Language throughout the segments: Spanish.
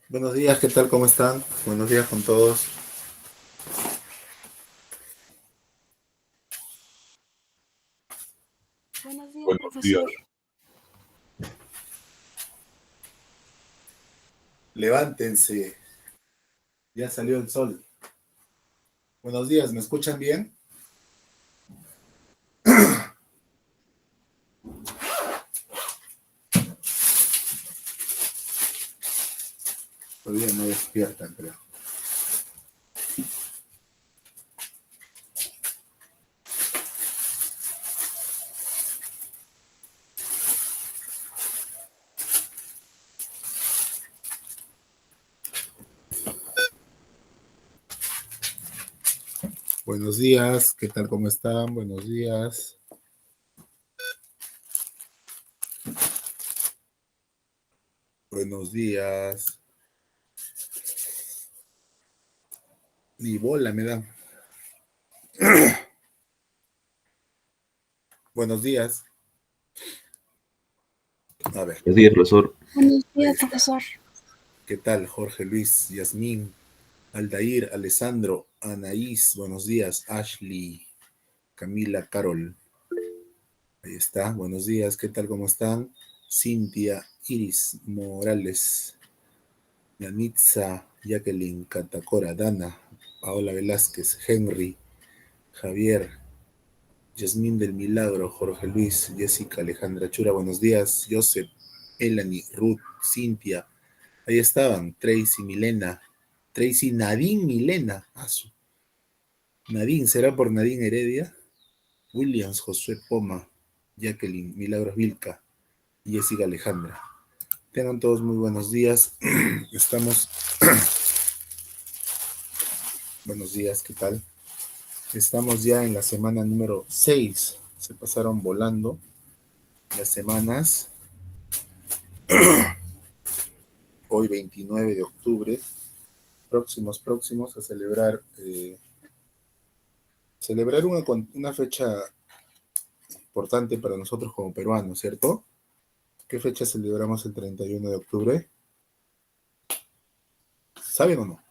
Buenos días, ¿qué tal? ¿Cómo están? Buenos días con todos. Buenos días, Buenos días. profesor. Levántense, ya salió el sol. Buenos días, ¿me escuchan bien? Todavía no despiertan, creo. Buenos días, ¿qué tal? ¿Cómo están? Buenos días. Buenos días. Ni bola me dan. Buenos días. A ver, Buenos días, profesor. Buenos ahí días, está. profesor. ¿Qué tal? Jorge Luis, Yasmín, Aldair, Alessandro, Anaís, buenos días. Ashley, Camila, Carol. Ahí está, buenos días, ¿qué tal? ¿Cómo están? Cintia, Iris, Morales, Yanitza, Jacqueline, Catacora, Dana, Paola Velázquez, Henry, Javier, Yasmín del Milagro, Jorge Luis, Jessica, Alejandra Chura, buenos días. Joseph, Elani, Ruth, Cintia, ahí estaban. Tracy, Milena, Tracy, Nadine, Milena, Nadine, ¿será por Nadine Heredia? Williams, Josué Poma, Jacqueline, Milagros Vilca, Jessica Alejandra. Tengan todos muy buenos días. Estamos. Buenos días, ¿qué tal? Estamos ya en la semana número 6. Se pasaron volando las semanas. Hoy 29 de octubre. Próximos a celebrar. Celebrar una fecha importante para nosotros como peruanos, ¿cierto? ¿Qué fecha celebramos el 31 de octubre? ¿Saben o no?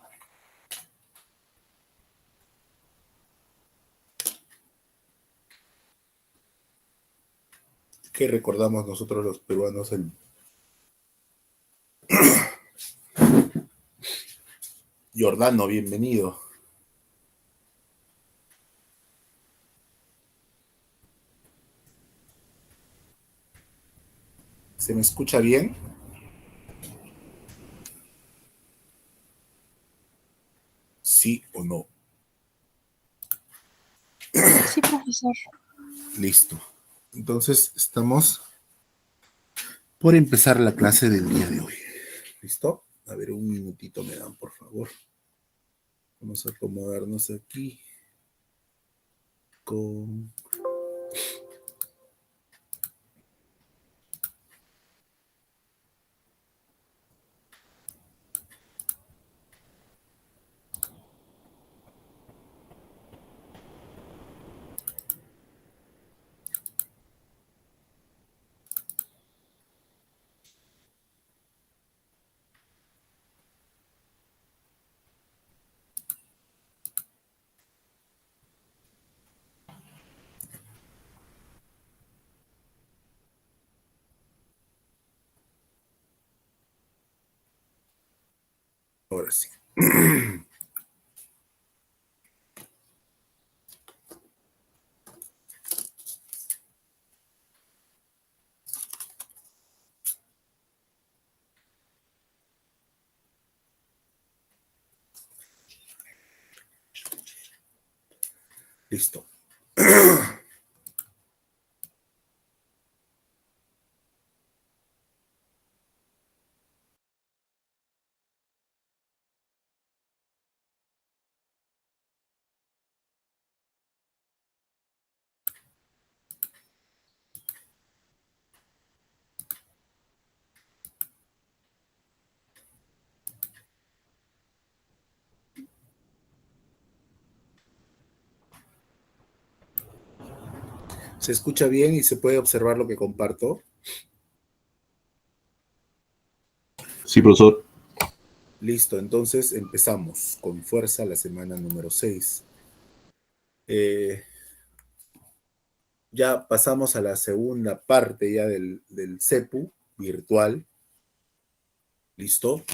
¿Qué recordamos nosotros los peruanos? Giordano, bienvenido. ¿Se me escucha bien? ¿Sí o no? Sí, profesor. Listo. Entonces estamos por empezar la clase del día de hoy. ¿Listo? A ver, un minutito me dan, por favor. Vamos a acomodarnos aquí con... Ahora sí. Listo. ¿Se escucha bien y se puede observar lo que comparto? Sí, profesor. Listo, entonces empezamos con fuerza la semana número 6. Ya pasamos a la segunda parte ya del CEPU virtual. ¿Listo?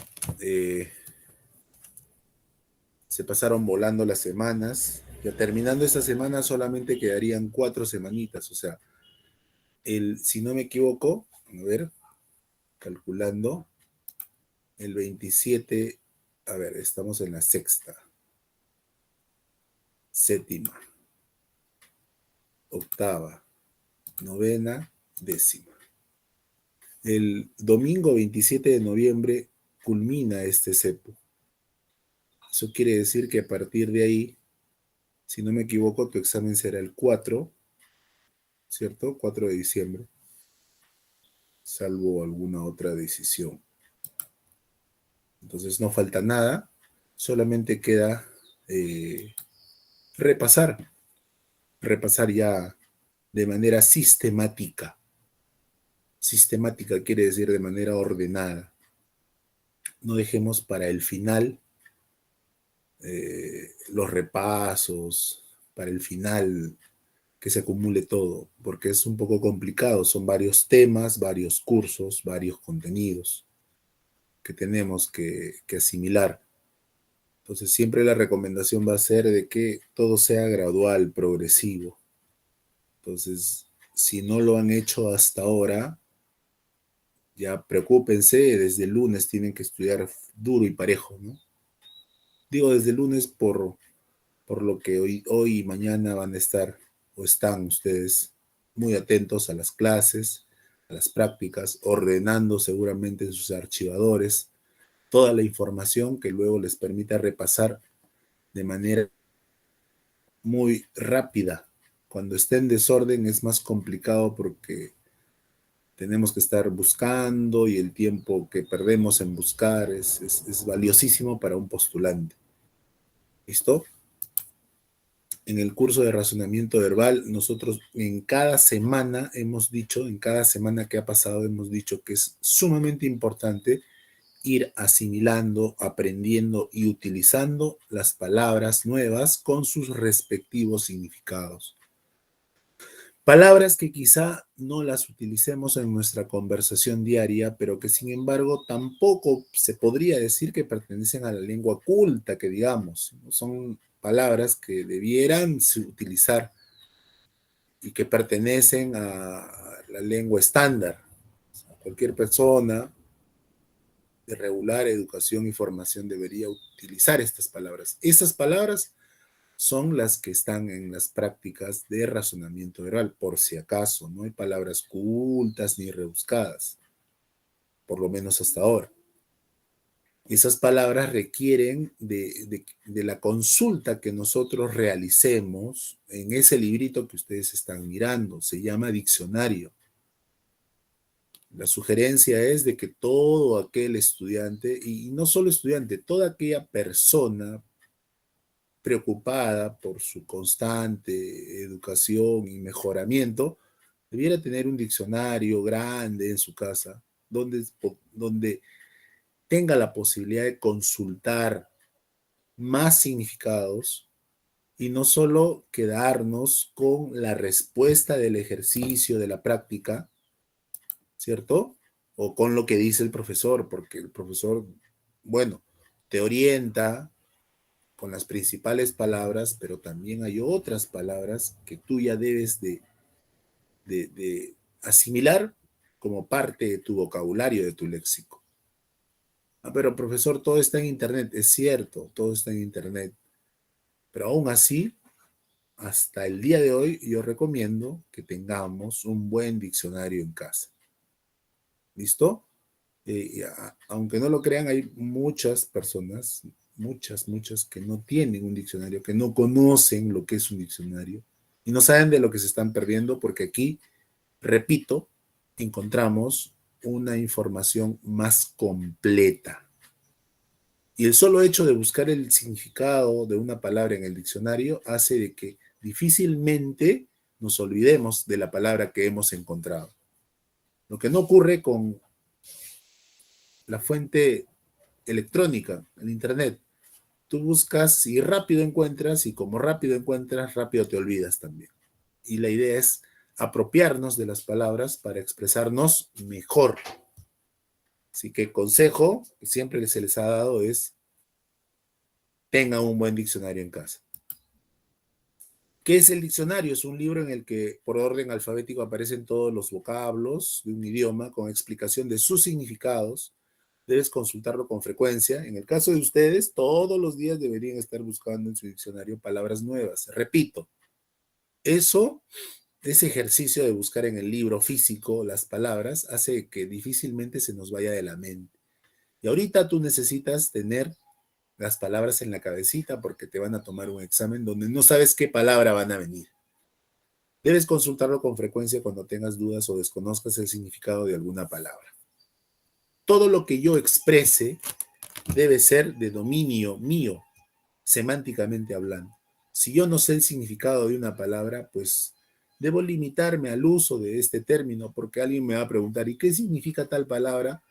Se pasaron volando las semanas. Ya terminando esta semana solamente quedarían 4 semanitas. O sea, si no me equivoco, a ver, calculando, el 27, a ver, estamos en la sexta, séptima, octava, novena, décima. El domingo 27 de noviembre culmina este CEPU. Eso quiere decir que a partir de ahí, si no me equivoco, tu examen será el 4, ¿cierto? 4 de diciembre, salvo alguna otra decisión. Entonces no falta nada, solamente queda repasar ya de manera sistemática. Sistemática quiere decir de manera ordenada. No dejemos para el final los repasos, para el final que se acumule todo, porque es un poco complicado. Son varios temas, varios cursos, varios contenidos que tenemos que asimilar. Entonces siempre la recomendación va a ser de que todo sea gradual, progresivo. Entonces, si no lo han hecho hasta ahora, ya preocúpense, desde el lunes tienen que estudiar duro y parejo, ¿no? Digo desde el lunes por lo que hoy y mañana van a estar o están ustedes muy atentos a las clases, a las prácticas, ordenando seguramente en sus archivadores toda la información que luego les permita repasar de manera muy rápida. Cuando esté en desorden es más complicado porque tenemos que estar buscando y el tiempo que perdemos en buscar es valiosísimo para un postulante. ¿Listo? En el curso de razonamiento verbal, nosotros en cada semana hemos dicho, en cada semana que ha pasado, hemos dicho que es sumamente importante ir asimilando, aprendiendo y utilizando las palabras nuevas con sus respectivos significados. Palabras que quizá no las utilicemos en nuestra conversación diaria, pero que sin embargo tampoco se podría decir que pertenecen a la lengua culta, que digamos, son palabras que debieran utilizar y que pertenecen a la lengua estándar. O sea, cualquier persona de regular educación y formación debería utilizar estas palabras. Esas palabras son las que están en las prácticas de razonamiento verbal, por si acaso. No hay palabras cultas ni rebuscadas, por lo menos hasta ahora. Esas palabras requieren de la consulta que nosotros realicemos en ese librito que ustedes están mirando. Se llama diccionario. La sugerencia es de que todo aquel estudiante, y no solo estudiante, toda aquella persona preocupada por su constante educación y mejoramiento, debiera tener un diccionario grande en su casa, donde tenga la posibilidad de consultar más significados y no solo quedarnos con la respuesta del ejercicio, de la práctica, ¿cierto? O con lo que dice el profesor, porque el profesor, bueno, te orienta con las principales palabras, pero también hay otras palabras que tú ya debes de asimilar como parte de tu vocabulario, de tu léxico. Ah, pero profesor, todo está en Internet. Es cierto, todo está en Internet. Pero aún así, hasta el día de hoy, yo recomiendo que tengamos un buen diccionario en casa. ¿Listo? Aunque no lo crean, hay muchas personas, muchas que no tienen un diccionario, que no conocen lo que es un diccionario y no saben de lo que se están perdiendo porque aquí, repito, encontramos una información más completa. Y el solo hecho de buscar el significado de una palabra en el diccionario hace de que difícilmente nos olvidemos de la palabra que hemos encontrado. Lo que no ocurre con la fuente electrónica, en internet. Tú buscas y rápido encuentras, y como rápido encuentras, rápido te olvidas también. Y la idea es apropiarnos de las palabras para expresarnos mejor. Así que el consejo que siempre se les ha dado es tengan un buen diccionario en casa. ¿Qué es el diccionario? Es un libro en el que por orden alfabético aparecen todos los vocablos de un idioma con explicación de sus significados. Debes consultarlo con frecuencia. En el caso de ustedes, todos los días deberían estar buscando en su diccionario palabras nuevas. Repito, ese ejercicio de buscar en el libro físico las palabras hace que difícilmente se nos vaya de la mente. Y ahorita tú necesitas tener las palabras en la cabecita porque te van a tomar un examen donde no sabes qué palabra van a venir. Debes consultarlo con frecuencia cuando tengas dudas o desconozcas el significado de alguna palabra. Todo lo que yo exprese debe ser de dominio mío, semánticamente hablando. Si yo no sé el significado de una palabra, pues debo limitarme al uso de este término porque alguien me va a preguntar, ¿y qué significa tal palabra?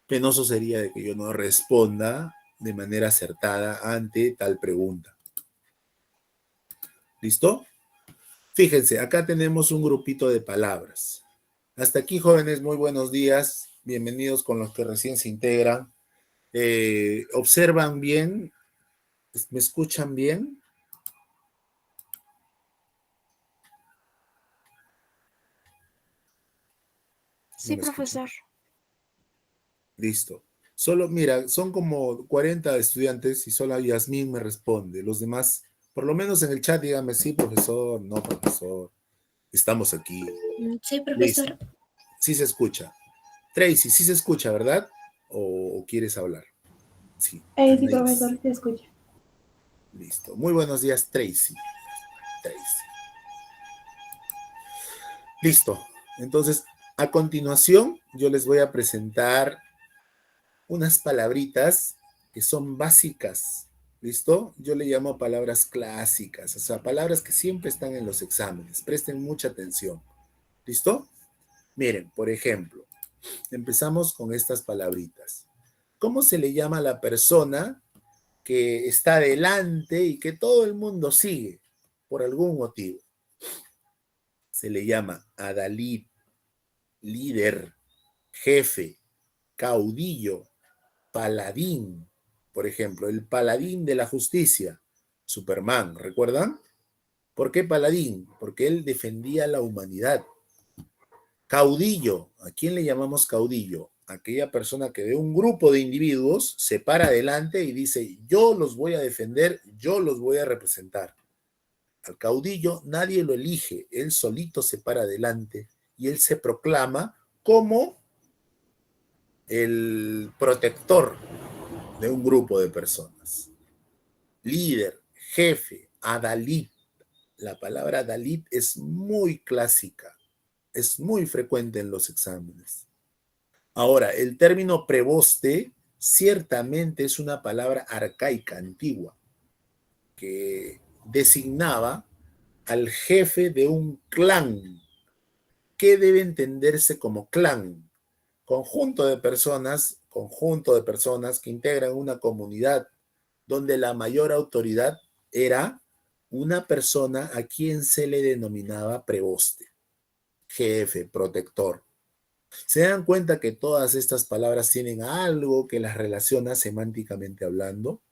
Penoso sería de que yo no responda de manera acertada ante tal pregunta. ¿Listo? Fíjense, acá tenemos un grupito de palabras. Hasta aquí, jóvenes, muy buenos días. Bienvenidos con los que recién se integran. ¿Observan bien? ¿Me escuchan bien? No Sí, me escuchan. profesor. Listo. Solo, mira, son como 40 estudiantes y solo Yasmín me responde. Los demás, por lo menos en el chat, díganme, sí, profesor, no, profesor. Estamos aquí. Sí, Listo. profesor. Sí se escucha. Tracy, sí se escucha, ¿verdad? ¿O quieres hablar? Sí, Sí, Tracy. profesor, se escucha. Listo. Muy buenos días, Tracy. Tracy. Listo. Entonces, a continuación, yo les voy a presentar unas palabritas que son básicas. ¿Listo? Yo le llamo palabras clásicas, o sea, palabras que siempre están en los exámenes. Presten mucha atención. ¿Listo? Miren, por ejemplo, empezamos con estas palabritas. ¿Cómo se le llama a la persona que está delante y que todo el mundo sigue por algún motivo? Se le llama adalid, líder, jefe, caudillo, paladín. Por ejemplo, el paladín de la justicia, Superman, ¿recuerdan? ¿Por qué paladín? Porque él defendía la humanidad. Caudillo, ¿a quién le llamamos caudillo? Aquella persona que de un grupo de individuos se para adelante y dice, yo los voy a defender, yo los voy a representar. Al caudillo nadie lo elige, él solito se para adelante y él se proclama como el protector de un grupo de personas. Líder, jefe, adalid. La palabra adalid es muy clásica, es muy frecuente en los exámenes. Ahora, el término preboste ciertamente es una palabra arcaica, antigua, que designaba al jefe de un clan. ¿Qué debe entenderse como clan? Conjunto de personas que integran una comunidad donde la mayor autoridad era una persona a quien se le denominaba preboste, jefe, protector. Se dan cuenta que todas estas palabras tienen algo que las relaciona semánticamente hablando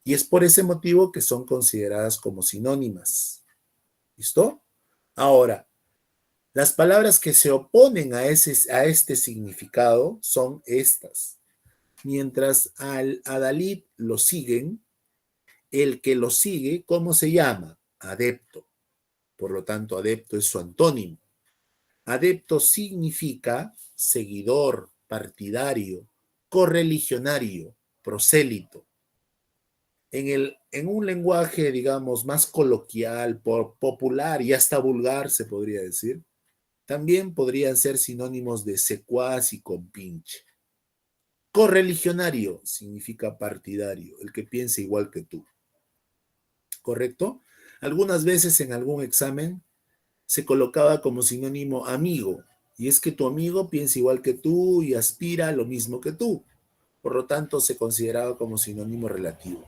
y es por ese motivo que son consideradas como sinónimas. ¿Listo? Ahora, las palabras que se oponen a este significado son estas. Mientras al adalid lo siguen, el que lo sigue, ¿cómo se llama? Adepto. Por lo tanto, adepto es su antónimo. Adepto significa seguidor, partidario, correligionario, prosélito. En un lenguaje, digamos, más coloquial, popular y hasta vulgar, se podría decir, también podrían ser sinónimos de secuaz y compinche. Correligionario significa partidario, el que piensa igual que tú. ¿Correcto? Algunas veces en algún examen se colocaba como sinónimo amigo, y es que tu amigo piensa igual que tú y aspira a lo mismo que tú. Por lo tanto, se consideraba como sinónimo relativo.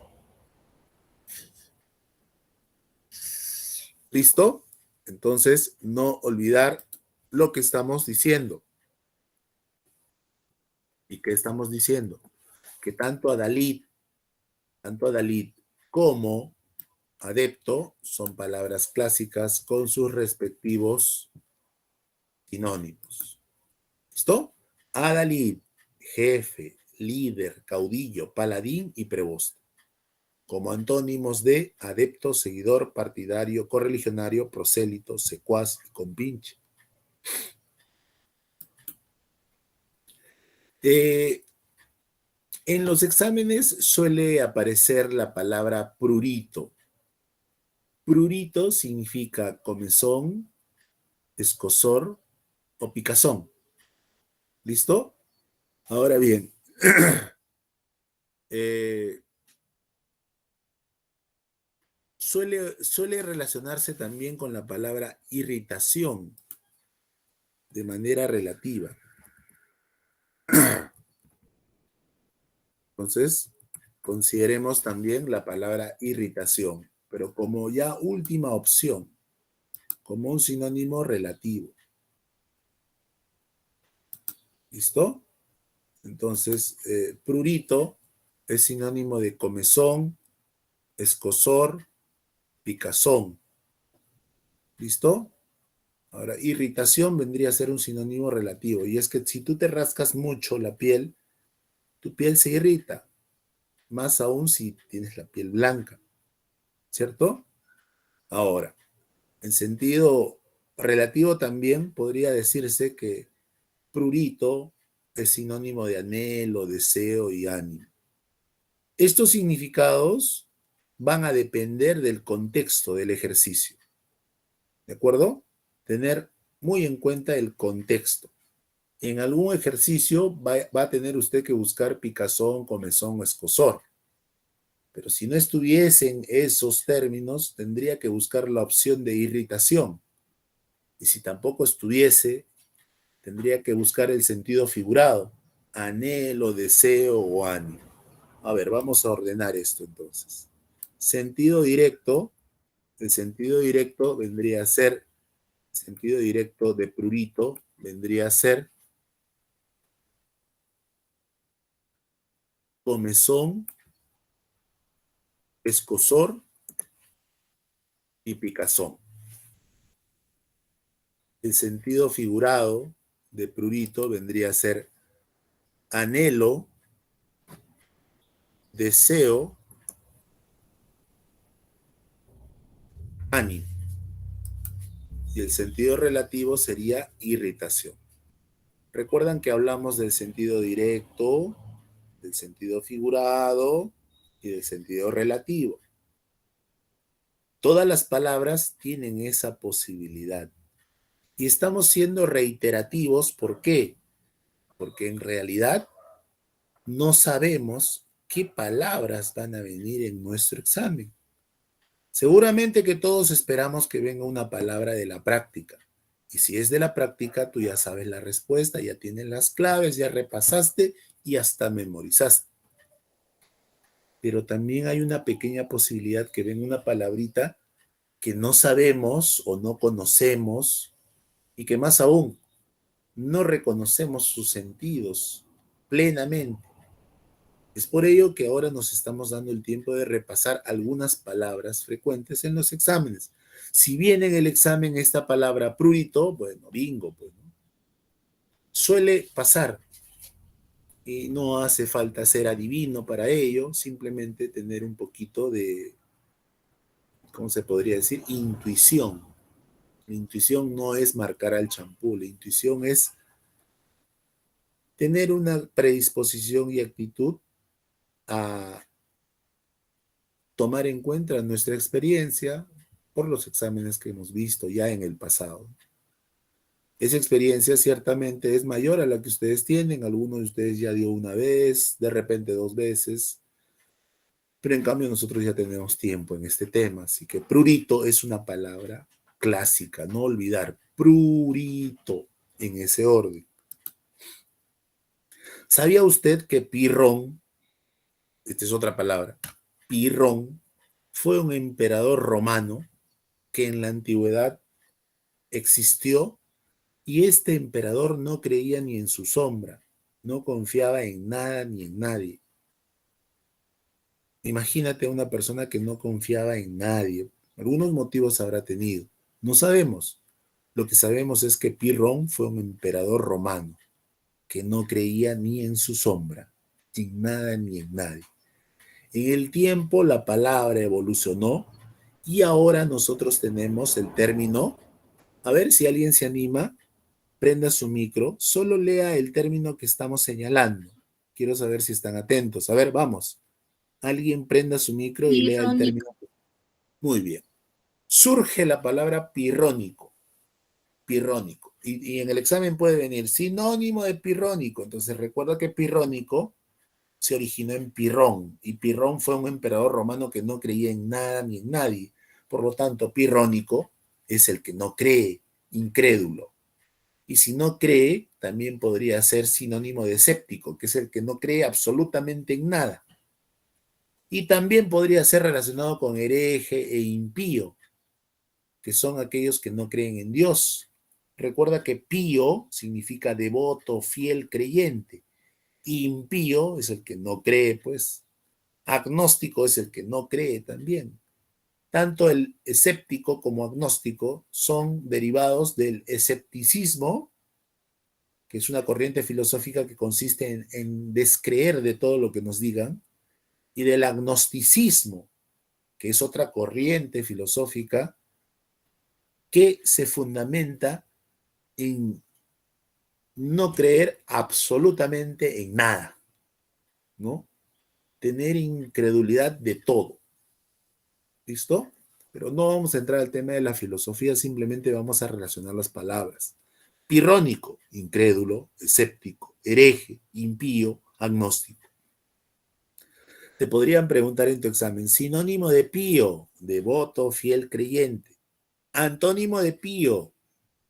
¿Listo? Entonces, no olvidar lo que estamos diciendo. ¿Y qué estamos diciendo? Que tanto adalid como adepto son palabras clásicas con sus respectivos sinónimos. ¿Listo? Adalid, jefe, líder, caudillo, paladín y preboste. Como antónimos de adepto, seguidor, partidario, correligionario, prosélito, secuaz y compinche. En los exámenes suele aparecer la palabra prurito. Prurito significa comezón, escozor o picazón. ¿Listo? Ahora bien, suele relacionarse también con la palabra irritación de manera relativa. Entonces, consideremos también la palabra irritación, pero como ya última opción, como un sinónimo relativo. ¿Listo? Entonces, prurito es sinónimo de comezón, escozor, picazón. ¿Listo? Ahora, irritación vendría a ser un sinónimo relativo, y es que si tú te rascas mucho la piel, tu piel se irrita, más aún si tienes la piel blanca, ¿cierto? Ahora, en sentido relativo también podría decirse que prurito es sinónimo de anhelo, deseo y ánimo. Estos significados van a depender del contexto del ejercicio, ¿de acuerdo? Tener muy en cuenta el contexto. En algún ejercicio va a tener usted que buscar picazón, comezón o escozor. Pero si no estuviesen esos términos, tendría que buscar la opción de irritación. Y si tampoco estuviese, tendría que buscar el sentido figurado, anhelo, deseo o ánimo. A ver, vamos a ordenar esto entonces. Sentido directo, el sentido directo vendría a ser, sentido directo de prurito vendría a ser comezón, escozor y picazón. El sentido figurado de prurito vendría a ser anhelo, deseo, ánimo. Y el sentido relativo sería irritación. Recuerdan que hablamos del sentido directo, del sentido figurado y del sentido relativo. Todas las palabras tienen esa posibilidad. Y estamos siendo reiterativos, ¿por qué? Porque en realidad no sabemos qué palabras van a venir en nuestro examen. Seguramente que todos esperamos que venga una palabra de la práctica. Y si es de la práctica, tú ya sabes la respuesta, ya tienes las claves, ya repasaste y hasta memorizaste. Pero también hay una pequeña posibilidad que venga una palabrita que no sabemos o no conocemos y que más aún no reconocemos sus sentidos plenamente. Es por ello que ahora nos estamos dando el tiempo de repasar algunas palabras frecuentes en los exámenes. Si viene en el examen esta palabra prurito, bueno, bingo, pues, ¿no? Suele pasar y no hace falta ser adivino para ello, simplemente tener un poquito de, ¿cómo se podría decir? Intuición. La intuición no es marcar al champú, la intuición es tener una predisposición y actitud a tomar en cuenta nuestra experiencia por los exámenes que hemos visto ya en el pasado. Esa experiencia ciertamente es mayor a la que ustedes tienen, algunos de ustedes ya dio una vez, de repente dos veces, pero en cambio nosotros ya tenemos tiempo en este tema, así que prurito es una palabra clásica, no olvidar, prurito, en ese orden. ¿Sabía usted que Pirrón, esta es otra palabra, Pirrón fue un emperador romano que en la antigüedad existió y este emperador no creía ni en su sombra, no confiaba en nada ni en nadie? Imagínate a una persona que no confiaba en nadie. Algunos motivos habrá tenido. No sabemos. Lo que sabemos es que Pirrón fue un emperador romano que no creía ni en su sombra, en nada ni en nadie. En el tiempo la palabra evolucionó y ahora nosotros tenemos el término. A ver si alguien se anima, prenda su micro, solo lea el término que estamos señalando. Quiero saber si están atentos. A ver, vamos. Alguien prenda su micro y lea el Pirrónico. término. Muy bien. Surge la palabra pirrónico. Pirrónico. Y en el examen puede venir sinónimo de pirrónico. Entonces recuerda que pirrónico se originó en Pirrón, y Pirrón fue un emperador romano que no creía en nada ni en nadie. Por lo tanto, pirrónico es el que no cree, incrédulo. Y si no cree, también podría ser sinónimo de escéptico, que es el que no cree absolutamente en nada. Y también podría ser relacionado con hereje e impío, que son aquellos que no creen en Dios. Recuerda que pío significa devoto, fiel, creyente. Impío es el que no cree, pues. Agnóstico es el que no cree también. Tanto el escéptico como agnóstico son derivados del escepticismo, que es una corriente filosófica que consiste en descreer de todo lo que nos digan, y del agnosticismo, que es otra corriente filosófica que se fundamenta en no creer absolutamente en nada, ¿no? Tener incredulidad de todo. ¿Listo? Pero no vamos a entrar al tema de la filosofía, simplemente vamos a relacionar las palabras. Pirrónico, incrédulo, escéptico, hereje, impío, agnóstico. Te podrían preguntar en tu examen, sinónimo de pío, devoto, fiel, creyente. Antónimo de pío,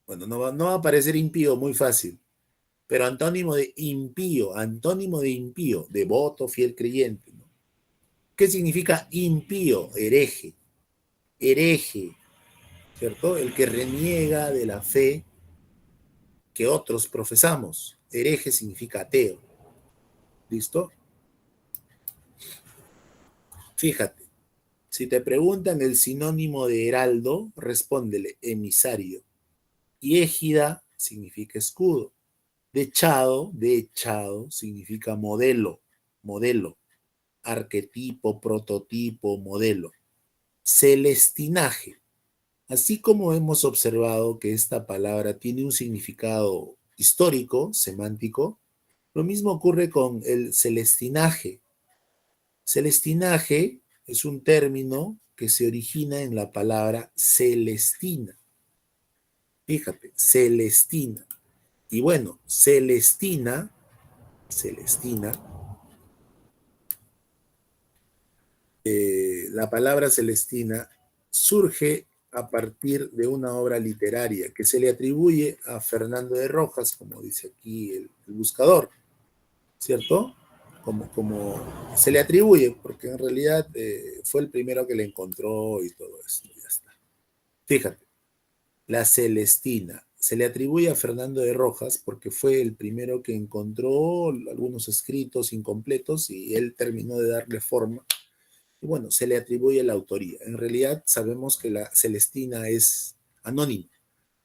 bueno, no va a aparecer impío, muy fácil, pero antónimo de impío, devoto, fiel, creyente, ¿no? ¿Qué significa impío? Hereje, hereje, ¿cierto? El que reniega de la fe que otros profesamos. Hereje significa ateo. ¿Listo? Fíjate, si te preguntan el sinónimo de heraldo, respóndele emisario. Y égida significa escudo. Dechado, significa modelo, modelo. Arquetipo, prototipo, modelo. Celestinaje. Así como hemos observado que esta palabra tiene un significado histórico, semántico, lo mismo ocurre con el celestinaje. Celestinaje es un término que se origina en la palabra Celestina. Fíjate, Celestina. Y bueno, Celestina, la palabra Celestina surge a partir de una obra literaria que se le atribuye a Fernando de Rojas, como dice aquí el buscador, ¿cierto? Como se le atribuye, porque en realidad fue el primero que le encontró y todo esto, ya está. Fíjate, la Celestina se le atribuye a Fernando de Rojas porque fue el primero que encontró algunos escritos incompletos y él terminó de darle forma. Y bueno, se le atribuye la autoría. En realidad sabemos que la Celestina es anónima.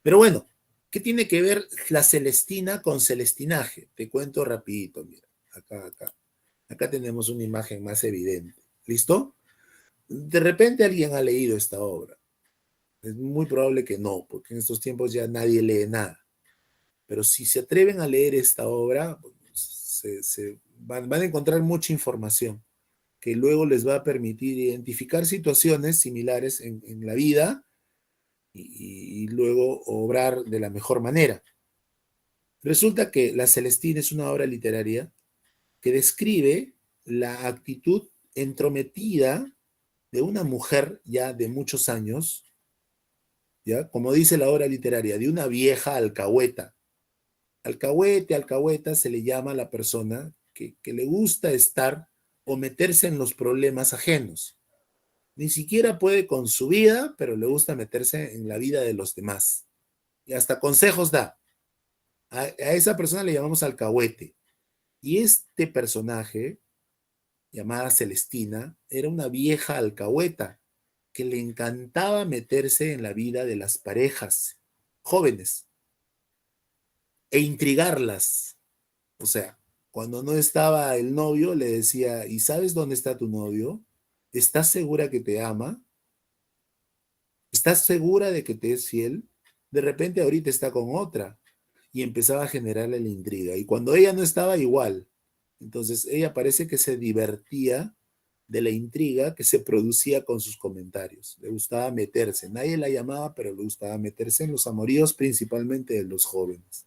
Pero bueno, ¿qué tiene que ver la Celestina con celestinaje? Te cuento rapidito, mira, acá tenemos una imagen más evidente. ¿Listo? De repente alguien ha leído esta obra. Es muy probable que no, porque en estos tiempos ya nadie lee nada. Pero si se atreven a leer esta obra, van a encontrar mucha información que luego les va a permitir identificar situaciones similares en la vida y luego obrar de la mejor manera. Resulta que La Celestina es una obra literaria que describe la actitud entrometida de una mujer ya de muchos años, ¿ya? Como dice la obra literaria, de una vieja alcahueta, Alcahuete, alcahueta se le llama a la persona que le gusta estar o meterse en los problemas ajenos. Ni siquiera puede con su vida, pero le gusta meterse en la vida de los demás. Y hasta consejos da. A esa persona le llamamos alcahuete. Y este personaje, llamada Celestina, era una vieja alcahueta que le encantaba meterse en la vida de las parejas jóvenes e intrigarlas. O sea, cuando no estaba el novio, le decía, ¿y sabes dónde está tu novio? ¿Estás segura que te ama? ¿Estás segura de que te es fiel? De repente ahorita está con otra. Y empezaba a generarle la intriga. Y cuando ella no estaba, igual. Entonces ella parece que se divertía de la intriga que se producía con sus comentarios. Le gustaba meterse. Nadie la llamaba, pero le gustaba meterse en los amoríos, principalmente de los jóvenes.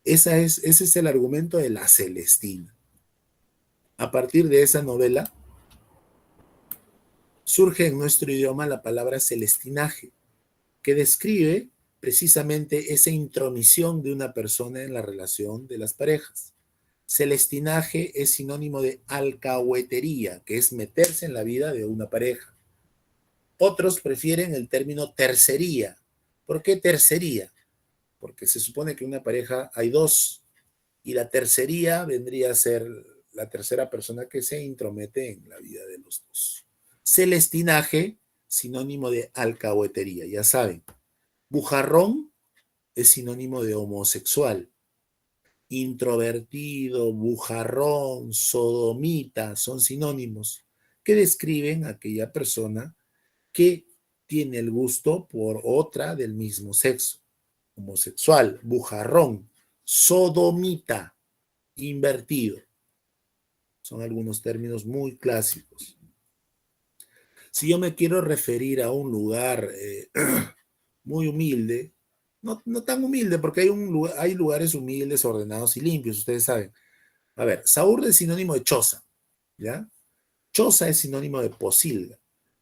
Ese es el argumento de la Celestina. A partir de esa novela, surge en nuestro idioma la palabra celestinaje, que describe precisamente esa intromisión de una persona en la relación de las parejas. Celestinaje es sinónimo de alcahuetería, que es meterse en la vida de una pareja. Otros prefieren el término tercería. ¿Por qué tercería? Porque se supone que en una pareja hay dos y la tercería vendría a ser la tercera persona que se intromete en la vida de los dos. Celestinaje, sinónimo de alcahuetería, ya saben. Bujarrón es sinónimo de homosexual. Introvertido, bujarrón, sodomita son sinónimos que describen a aquella persona que tiene el gusto por otra del mismo sexo. Homosexual, bujarrón, sodomita, invertido. Son algunos términos muy clásicos. Si yo me quiero referir a un lugar muy humilde, no tan humilde, porque hay lugares humildes, ordenados y limpios, ustedes saben. A ver, Saúl es sinónimo de choza, ¿ya? Choza es sinónimo de posilga.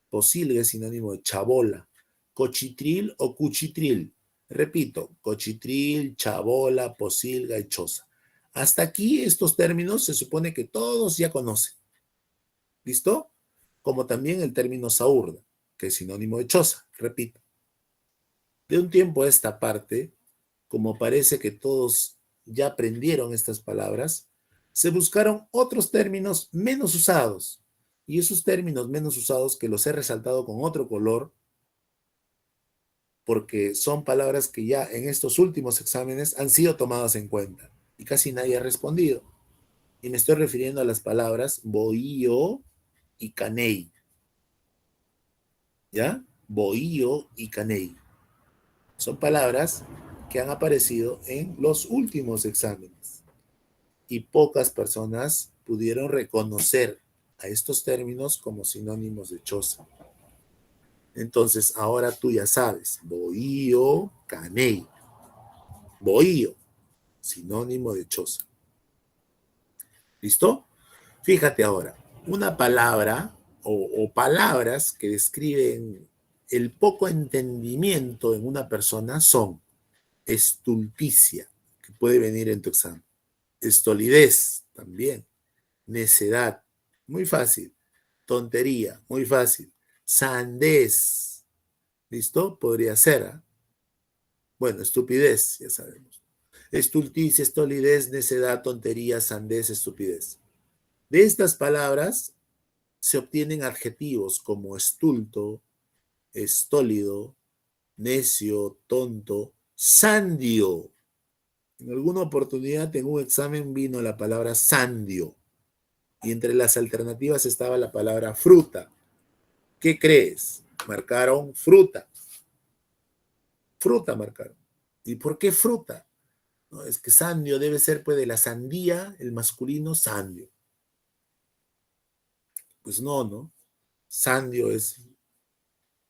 Posilga es sinónimo de chabola. Cochitril o cuchitril. Repito, cochitril, chabola, posilga y choza. Hasta aquí estos términos se supone que todos ya conocen. ¿Listo? Como también el término saurda, que es sinónimo de choza. Repito. De un tiempo a esta parte, como parece que todos ya aprendieron estas palabras, se buscaron otros términos menos usados. Y esos términos menos usados que los he resaltado con otro color, porque son palabras que ya en estos últimos exámenes han sido tomadas en cuenta y casi nadie ha respondido. Y me estoy refiriendo a las palabras bohío y caney. ¿Ya? Bohío y caney. Son palabras que han aparecido en los últimos exámenes y pocas personas pudieron reconocer a estos términos como sinónimos de choza. Entonces, ahora tú ya sabes, bohío, caney. Bohío, sinónimo de choza. ¿Listo? Fíjate ahora, una palabra o palabras que describen el poco entendimiento en una persona son estulticia, que puede venir en tu examen. Estolidez, también. Necedad, muy fácil. Tontería, muy fácil. Sandez, ¿listo? Podría ser. ¿Eh? Bueno, estupidez, ya sabemos. Estulticia, estolidez, necedad, tontería, sandez, estupidez. De estas palabras se obtienen adjetivos como estulto, estólido, necio, tonto, sandio. En alguna oportunidad en un examen vino la palabra sandio y entre las alternativas estaba la palabra fruta. ¿Qué crees? Marcaron fruta. Fruta marcaron. ¿Y por qué fruta? No, es que sandio debe ser pues de la sandía, el masculino sandio. Pues no, ¿no? Sandio es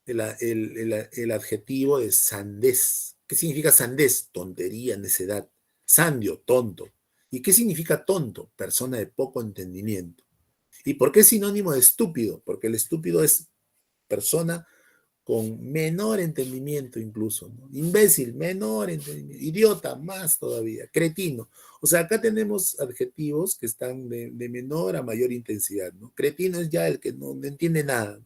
el adjetivo de sandez. ¿Qué significa sandez? Tontería, necedad. Sandio, tonto. ¿Y qué significa tonto? Persona de poco entendimiento. ¿Y por qué es sinónimo de estúpido? Porque el estúpido es persona con menor entendimiento incluso, ¿no? Imbécil, menor entendimiento, idiota, más todavía, cretino. O sea, acá tenemos adjetivos que están de menor a mayor intensidad, ¿no? Cretino es ya el que no entiende nada.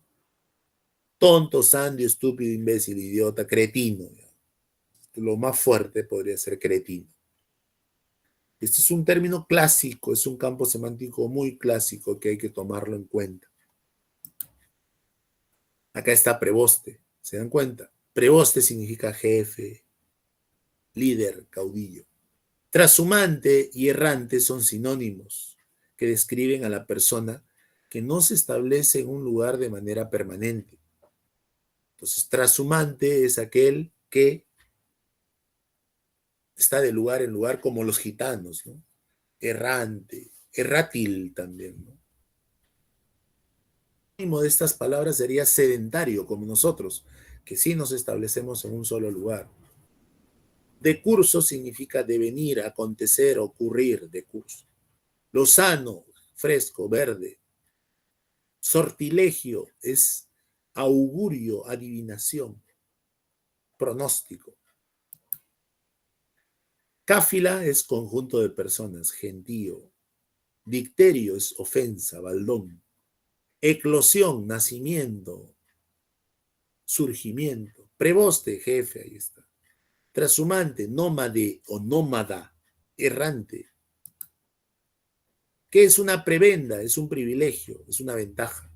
Tonto, sandio, estúpido, imbécil, idiota, cretino. ¿Ya? Lo más fuerte podría ser cretino. Este es un término clásico, es un campo semántico muy clásico que hay que tomarlo en cuenta. Acá está preboste, ¿se dan cuenta? Preboste significa jefe, líder, caudillo. Trashumante y errante son sinónimos que describen a la persona que no se establece en un lugar de manera permanente. Entonces, trashumante es aquel que está de lugar en lugar como los gitanos, ¿no? Errante, errátil también, ¿no? El sinónimo de estas palabras sería sedentario, como nosotros, que sí nos establecemos en un solo lugar. Decurso significa devenir, acontecer, ocurrir, decurso. Lozano, fresco, verde. Sortilegio es augurio, adivinación, pronóstico. Cáfila es conjunto de personas, gentío. Dicterio es ofensa, baldón. Eclosión, nacimiento, surgimiento. Preboste, jefe, ahí está. Trashumante, nómade o nómada, errante. ¿Qué es una prebenda? Es un privilegio, es una ventaja.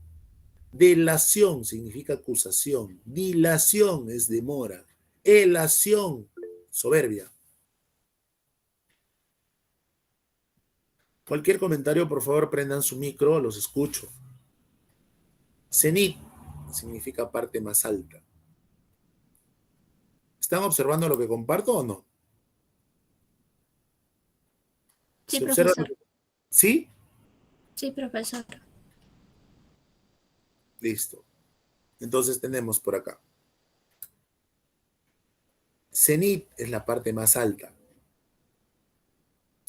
Delación significa acusación. Dilación es demora. Elación, soberbia. Cualquier comentario, por favor, prendan su micro, los escucho. Cenit significa parte más alta. ¿Están observando lo que comparto o no? Sí, ¿Se observa? profesor. ¿Sí? Sí, profesor. Listo. Entonces tenemos por acá. Cenit es la parte más alta.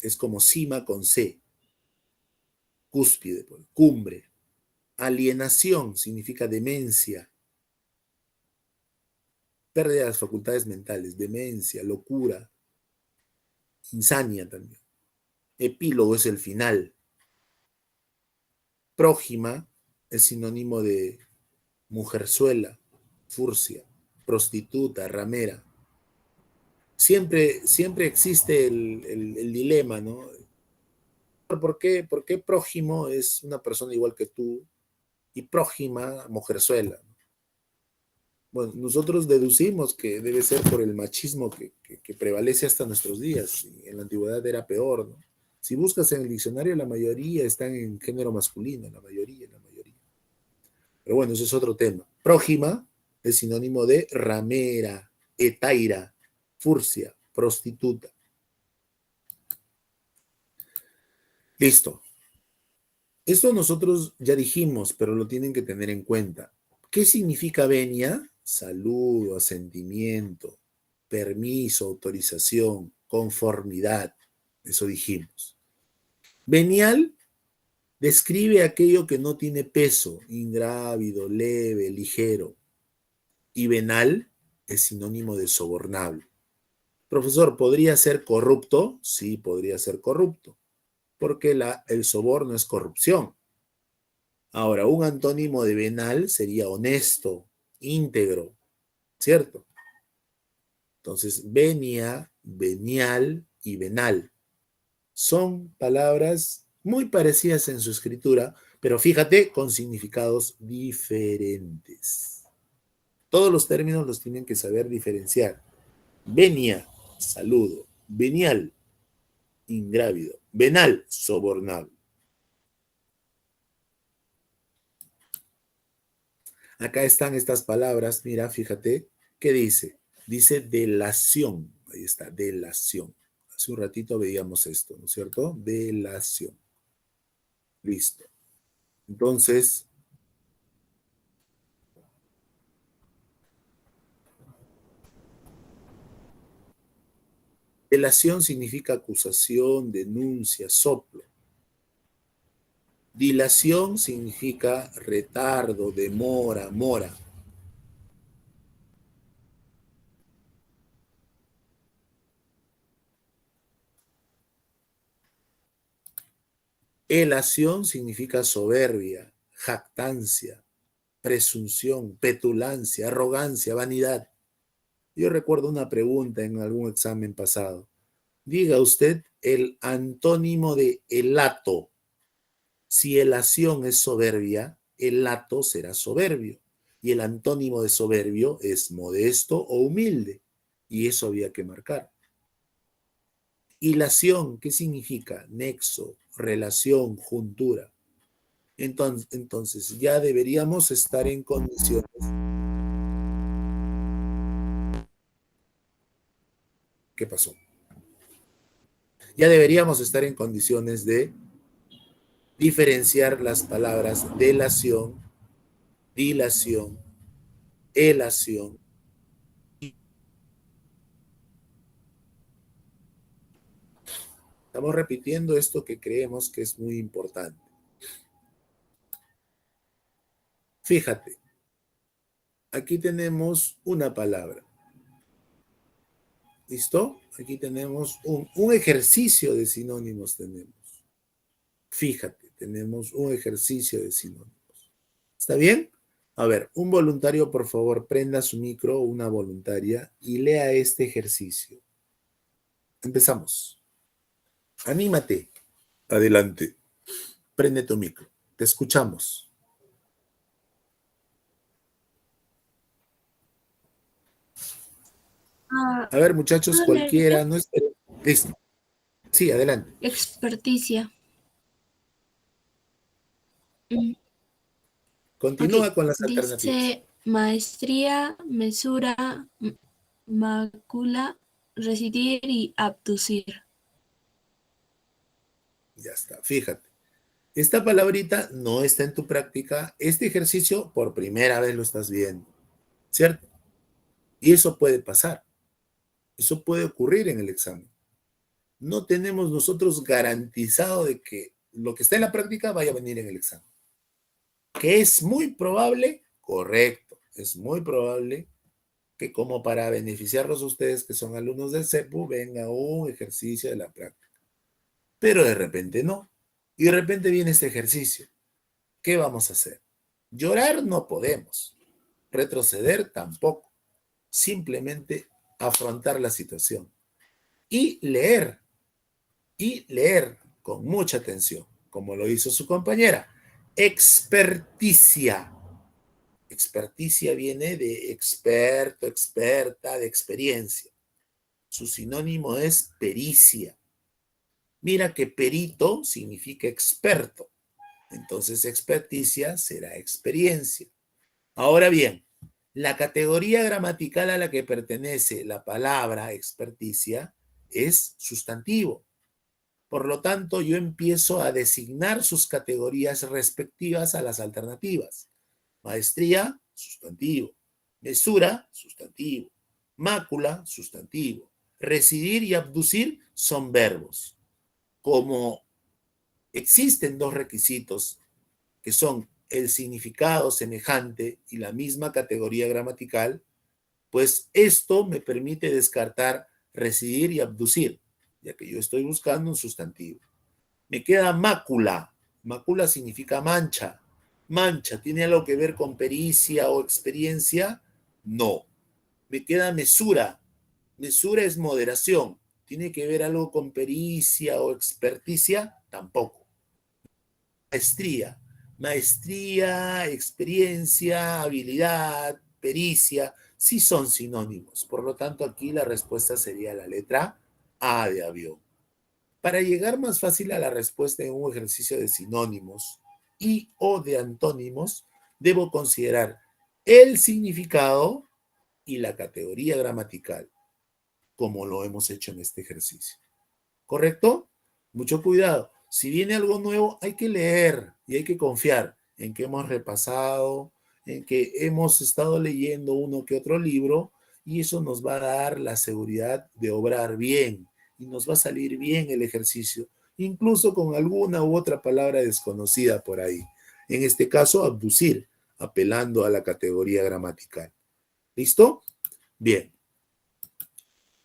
Es como cima con C. Cúspide, cumbre. Alienación significa demencia. Pérdida de las facultades mentales, demencia, locura, insania también. Epílogo es el final. Prójima es sinónimo de mujerzuela, furcia, prostituta, ramera. Siempre existe el dilema, ¿no? ¿Por qué prójimo es una persona igual que tú y prójima, mujerzuela? Bueno, nosotros deducimos que debe ser por el machismo que prevalece hasta nuestros días. Y en la antigüedad era peor, ¿no? Si buscas en el diccionario, la mayoría están en género masculino, la mayoría. Pero bueno, ese es otro tema. Prójima es sinónimo de ramera, etaira, furcia, prostituta. Listo. Esto nosotros ya dijimos, pero lo tienen que tener en cuenta. ¿Qué significa venia? Saludo, asentimiento, permiso, autorización, conformidad. Eso dijimos. Venial describe aquello que no tiene peso, ingrávido, leve, ligero. Y venal es sinónimo de sobornable. Profesor, ¿podría ser corrupto? Sí, podría ser corrupto, porque el soborno es corrupción. Ahora, un antónimo de venal sería honesto, íntegro, ¿cierto? Entonces, venia, venial y venal son palabras muy parecidas en su escritura, pero fíjate, con significados diferentes. Todos los términos los tienen que saber diferenciar. Venia, saludo. Venial, ingrávido. Venal, sobornable. Acá están estas palabras, mira, fíjate, ¿qué dice? Dice delación, ahí está, delación. Hace un ratito veíamos esto, ¿no es cierto? Delación. Listo. Entonces, delación significa acusación, denuncia, soplo. Dilación significa retardo, demora, mora. Elación significa soberbia, jactancia, presunción, petulancia, arrogancia, vanidad. Yo recuerdo una pregunta en algún examen pasado. Diga usted el antónimo de elato. Si elación es soberbia, elato será soberbio. Y el antónimo de soberbio es modesto o humilde. Y eso había que marcar. Hilación, ¿qué significa? Nexo, relación, juntura. Entonces ya deberíamos estar en condiciones. ¿Qué pasó? Ya deberíamos estar en condiciones de diferenciar las palabras delación, dilación, elación. Estamos repitiendo esto que creemos que es muy importante. Fíjate, aquí tenemos una palabra. ¿Listo? Aquí tenemos un ejercicio de sinónimos tenemos. Fíjate, tenemos un ejercicio de sinónimos. ¿Está bien? A ver, un voluntario, por favor, prenda su micro, una voluntaria, y lea este ejercicio. Empezamos. Anímate. Adelante. Prende tu micro. Te escuchamos. Ah, A ver, muchachos, ¿puedo leer yo? cualquiera, no es... Listo. Sí, adelante. Experticia. Mm, ok. Continúa con las alternativas. Dice maestría, mesura, mácula, residir y abducir. Ya está, fíjate. Esta palabrita no está en tu práctica. Este ejercicio por primera vez lo estás viendo, ¿cierto? Y eso puede pasar. Eso puede ocurrir en el examen. No tenemos nosotros garantizado de que lo que está en la práctica vaya a venir en el examen. Que es muy probable, correcto, es muy probable que como para beneficiarlos a ustedes que son alumnos del CEPU venga un ejercicio de la práctica. Pero de repente no. Y de repente viene este ejercicio. ¿Qué vamos a hacer? Llorar no podemos. Retroceder tampoco. Simplemente afrontar la situación. Y leer. Y leer con mucha atención, como lo hizo su compañera. Experticia. Experticia viene de experto, experta, de experiencia. Su sinónimo es pericia. Mira que perito significa experto. Entonces experticia será experiencia. Ahora bien, la categoría gramatical a la que pertenece la palabra experticia es sustantivo. Por lo tanto, yo empiezo a designar sus categorías respectivas a las alternativas. Maestría, sustantivo. Mesura, sustantivo. Mácula, sustantivo. Residir y abducir son verbos. Como existen dos requisitos que son el significado semejante y la misma categoría gramatical, pues esto me permite descartar residir y abducir, ya que yo estoy buscando un sustantivo. Me queda mácula. Mácula significa mancha. Mancha, ¿tiene algo que ver con pericia o experiencia? No. Me queda mesura. Mesura es moderación. ¿Tiene que ver algo con pericia o experticia? Tampoco. Maestría. Maestría, experiencia, habilidad, pericia, sí son sinónimos. Por lo tanto, aquí la respuesta sería la letra A de avión. Para llegar más fácil a la respuesta en un ejercicio de sinónimos y o de antónimos, debo considerar el significado y la categoría gramatical, como lo hemos hecho en este ejercicio. ¿Correcto? Mucho cuidado. Si viene algo nuevo, hay que leer y hay que confiar en que hemos repasado, en que hemos estado leyendo uno que otro libro y eso nos va a dar la seguridad de obrar bien y nos va a salir bien el ejercicio, incluso con alguna u otra palabra desconocida por ahí. En este caso, abducir, apelando a la categoría gramatical. ¿Listo? Bien.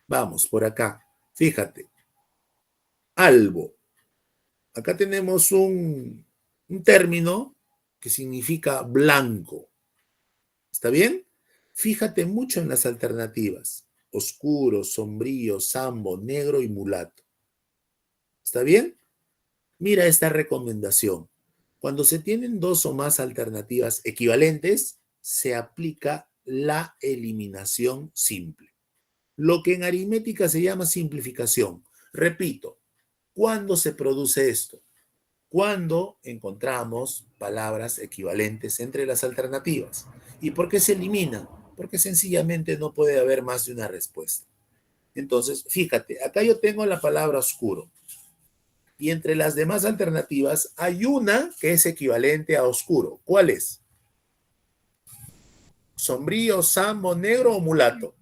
Vamos por acá. Fíjate. Albo. acá tenemos un término que significa blanco. ¿Está bien? Fíjate mucho en las alternativas. Oscuro, sombrío, sambo, negro y mulato. ¿Está bien? Mira esta recomendación. Cuando se tienen dos o más alternativas equivalentes, se aplica la eliminación simple, lo que en aritmética se llama simplificación. Repito, ¿cuándo se produce esto? Cuando encontramos palabras equivalentes entre las alternativas. ¿Y por qué se elimina? Porque sencillamente no puede haber más de una respuesta. Entonces, fíjate, acá yo tengo la palabra oscuro. Y entre las demás alternativas hay una que es equivalente a oscuro. ¿Cuál es? ¿Sombrío, sambo, negro o mulato?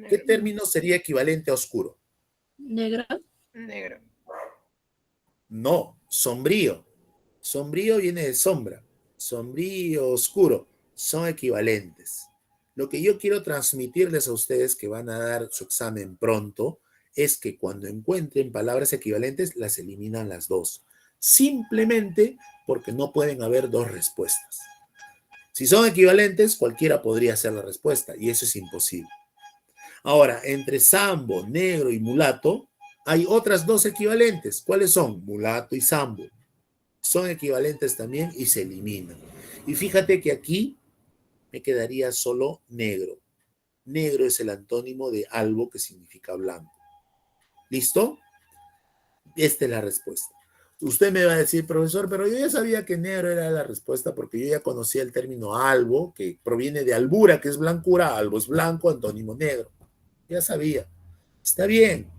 ¿Qué término sería equivalente a oscuro? Negro. Negro. No, sombrío. Sombrío viene de sombra. Sombrío, oscuro, son equivalentes. Lo que yo quiero transmitirles a ustedes que van a dar su examen pronto es que cuando encuentren palabras equivalentes, las eliminan las dos. Simplemente porque no pueden haber dos respuestas. Si son equivalentes, cualquiera podría ser la respuesta y eso es imposible. Ahora, entre sambo, negro y mulato, hay otras dos equivalentes. ¿Cuáles son? Mulato y sambo. Son equivalentes también y se eliminan. Y fíjate que aquí me quedaría solo negro. Negro es el antónimo de algo que significa blanco. ¿Listo? Esta es la respuesta. Usted me va a decir, profesor, pero yo ya sabía que negro era la respuesta porque yo ya conocía el término albo, que proviene de albura, que es blancura, albo es blanco, antónimo negro. Ya sabía. Está bien,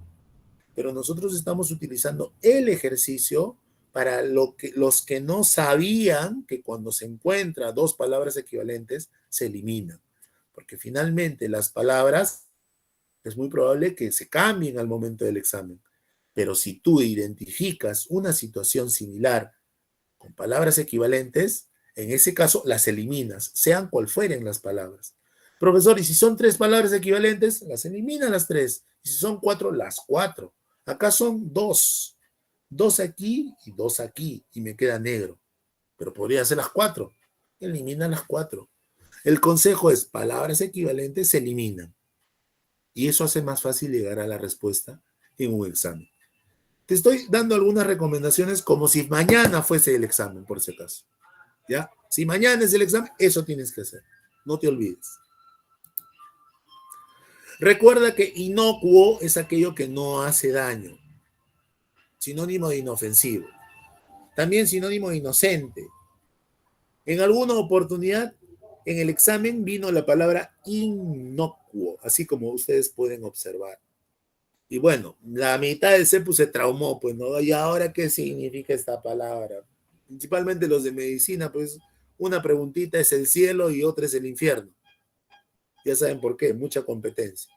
pero nosotros estamos utilizando el ejercicio para los que no sabían que cuando se encuentra dos palabras equivalentes, se eliminan. Porque finalmente las palabras es muy probable que se cambien al momento del examen. Pero si tú identificas una situación similar con palabras equivalentes, en ese caso las eliminas, sean cual fueren las palabras. Profesor, y si son tres palabras equivalentes, las elimina las tres. Y si son cuatro, las cuatro. Acá son dos. Dos aquí y dos aquí. Y me queda negro. Pero podría ser las cuatro. Elimina las cuatro. El consejo es, palabras equivalentes se eliminan. Y eso hace más fácil llegar a la respuesta en un examen. Te estoy dando algunas recomendaciones como si mañana fuese el examen, por si acaso. ¿Ya? Si mañana es el examen, eso tienes que hacer. No te olvides. Recuerda que inocuo es aquello que no hace daño. Sinónimo de inofensivo. También sinónimo de inocente. En alguna oportunidad, en el examen vino la palabra inocuo, así como ustedes pueden observar. Y bueno, la mitad del CEPU se traumó, pues, ¿no? ¿Y ahora qué significa esta palabra? Principalmente los de medicina, pues, una preguntita es el cielo y otra es el infierno. Ya saben por qué, mucha competencia.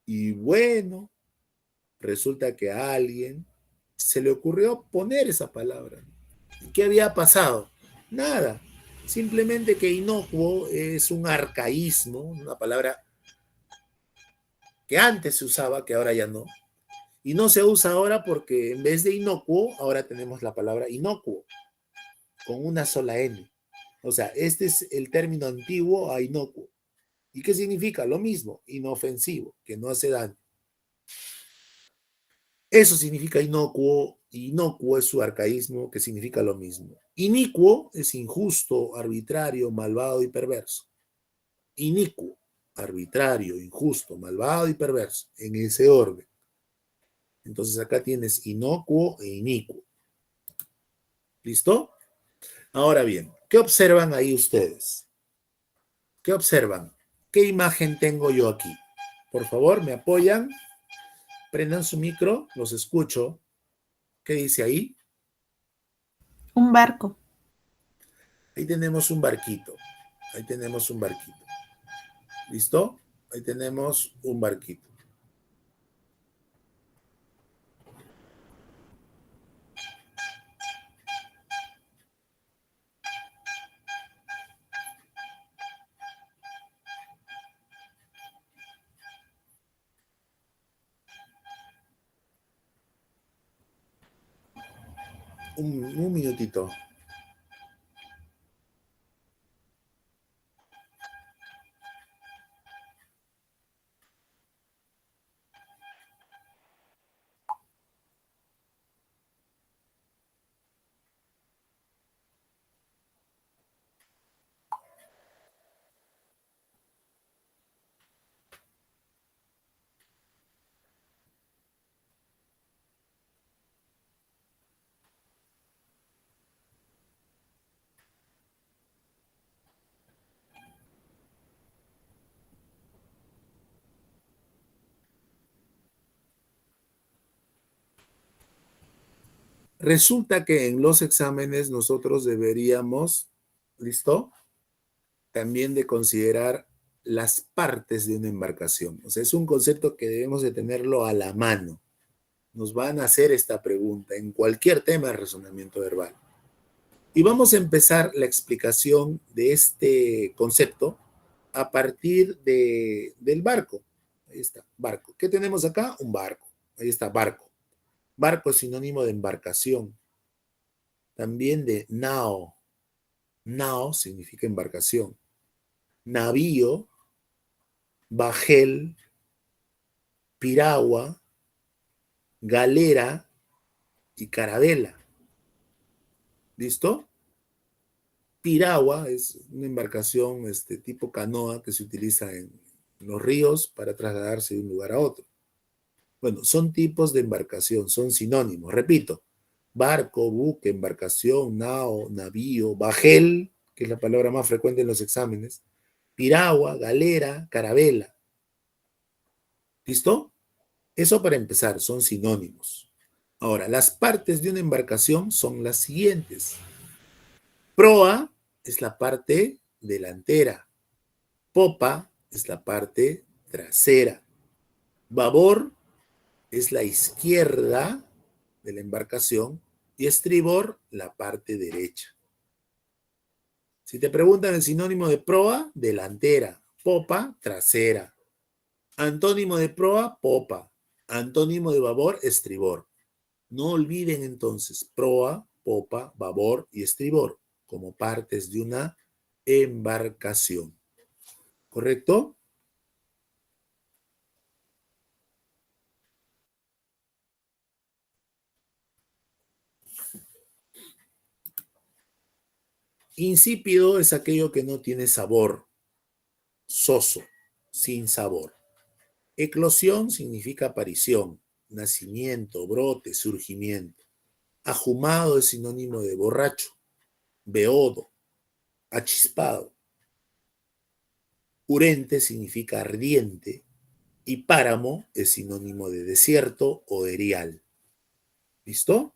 Y bueno, resulta que a alguien se le ocurrió poner esa palabra. ¿Qué había pasado? Nada. Simplemente que inocuo es un arcaísmo, una palabra que antes se usaba, que ahora ya no. Y no se usa ahora porque en vez de inocuo, ahora tenemos la palabra inocuo, con una sola N. O sea, este es el término antiguo a inocuo. ¿Y qué significa? Lo mismo, inofensivo, que no hace daño. Eso significa inocuo. Inocuo es su arcaísmo, que significa lo mismo. Inicuo es injusto, arbitrario, malvado y perverso. Inicuo, arbitrario, injusto, malvado y perverso, en ese orden. Entonces acá tienes inocuo e inicuo. ¿Listo? Ahora bien, ¿qué observan ahí ustedes? ¿Qué observan? ¿Qué imagen tengo yo aquí? Por favor, me apoyan. Prendan su micro, los escucho. ¿Qué dice ahí? Un barco. Ahí tenemos un barquito. Ahí tenemos un barquito. ¿Listo? Ahí tenemos un barquito. Un minutito. Resulta que en los exámenes nosotros deberíamos, ¿listo? También de considerar las partes de una embarcación. O sea, es un concepto que debemos de tenerlo a la mano. Nos van a hacer esta pregunta en cualquier tema de razonamiento verbal. Y vamos a empezar la explicación de este concepto a partir del barco. Ahí está, barco. ¿Qué tenemos acá? Un barco. Ahí está, barco. Barco es sinónimo de embarcación. También de nao. Nao significa embarcación. Navío, bajel, piragua, galera y carabela. ¿Listo? Piragua es una embarcación tipo canoa que se utiliza en los ríos para trasladarse de un lugar a otro. Bueno, son tipos de embarcación, son sinónimos. Repito, barco, buque, embarcación, nao, navío, bajel, que es la palabra más frecuente en los exámenes, piragua, galera, carabela. ¿Listo? Eso para empezar, son sinónimos. Ahora, las partes de una embarcación son las siguientes. Proa es la parte delantera. Popa es la parte trasera. Babor es la izquierda de la embarcación y estribor la parte derecha. Si te preguntan el sinónimo de proa, delantera. Popa, trasera. Antónimo de proa, popa. Antónimo de babor, estribor. No olviden entonces proa, popa, babor y estribor como partes de una embarcación. ¿Correcto? Insípido es aquello que no tiene sabor, soso, sin sabor. Eclosión significa aparición, nacimiento, brote, surgimiento. Ajumado es sinónimo de borracho, beodo, achispado. Urente significa ardiente y páramo es sinónimo de desierto o erial. ¿Listo?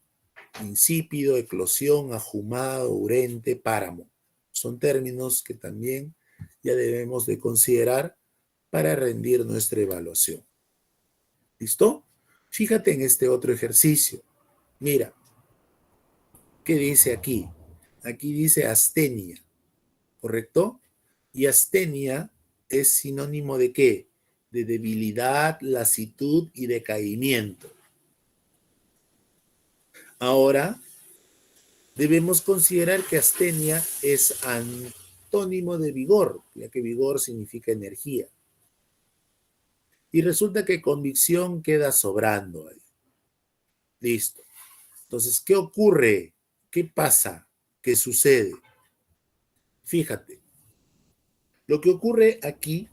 Insípido, eclosión, ajumado, urente, páramo. Son términos que también ya debemos de considerar para rendir nuestra evaluación. ¿Listo? Fíjate en este otro ejercicio. Mira, ¿qué dice aquí? Aquí dice astenia, ¿correcto? Y astenia es sinónimo de ¿qué? De debilidad, lasitud y decaimiento. Ahora, debemos considerar que astenia es antónimo de vigor, ya que vigor significa energía. Y resulta que convicción queda sobrando ahí. Listo. Entonces, ¿qué ocurre? ¿Qué pasa? ¿Qué sucede? Fíjate, lo que ocurre aquí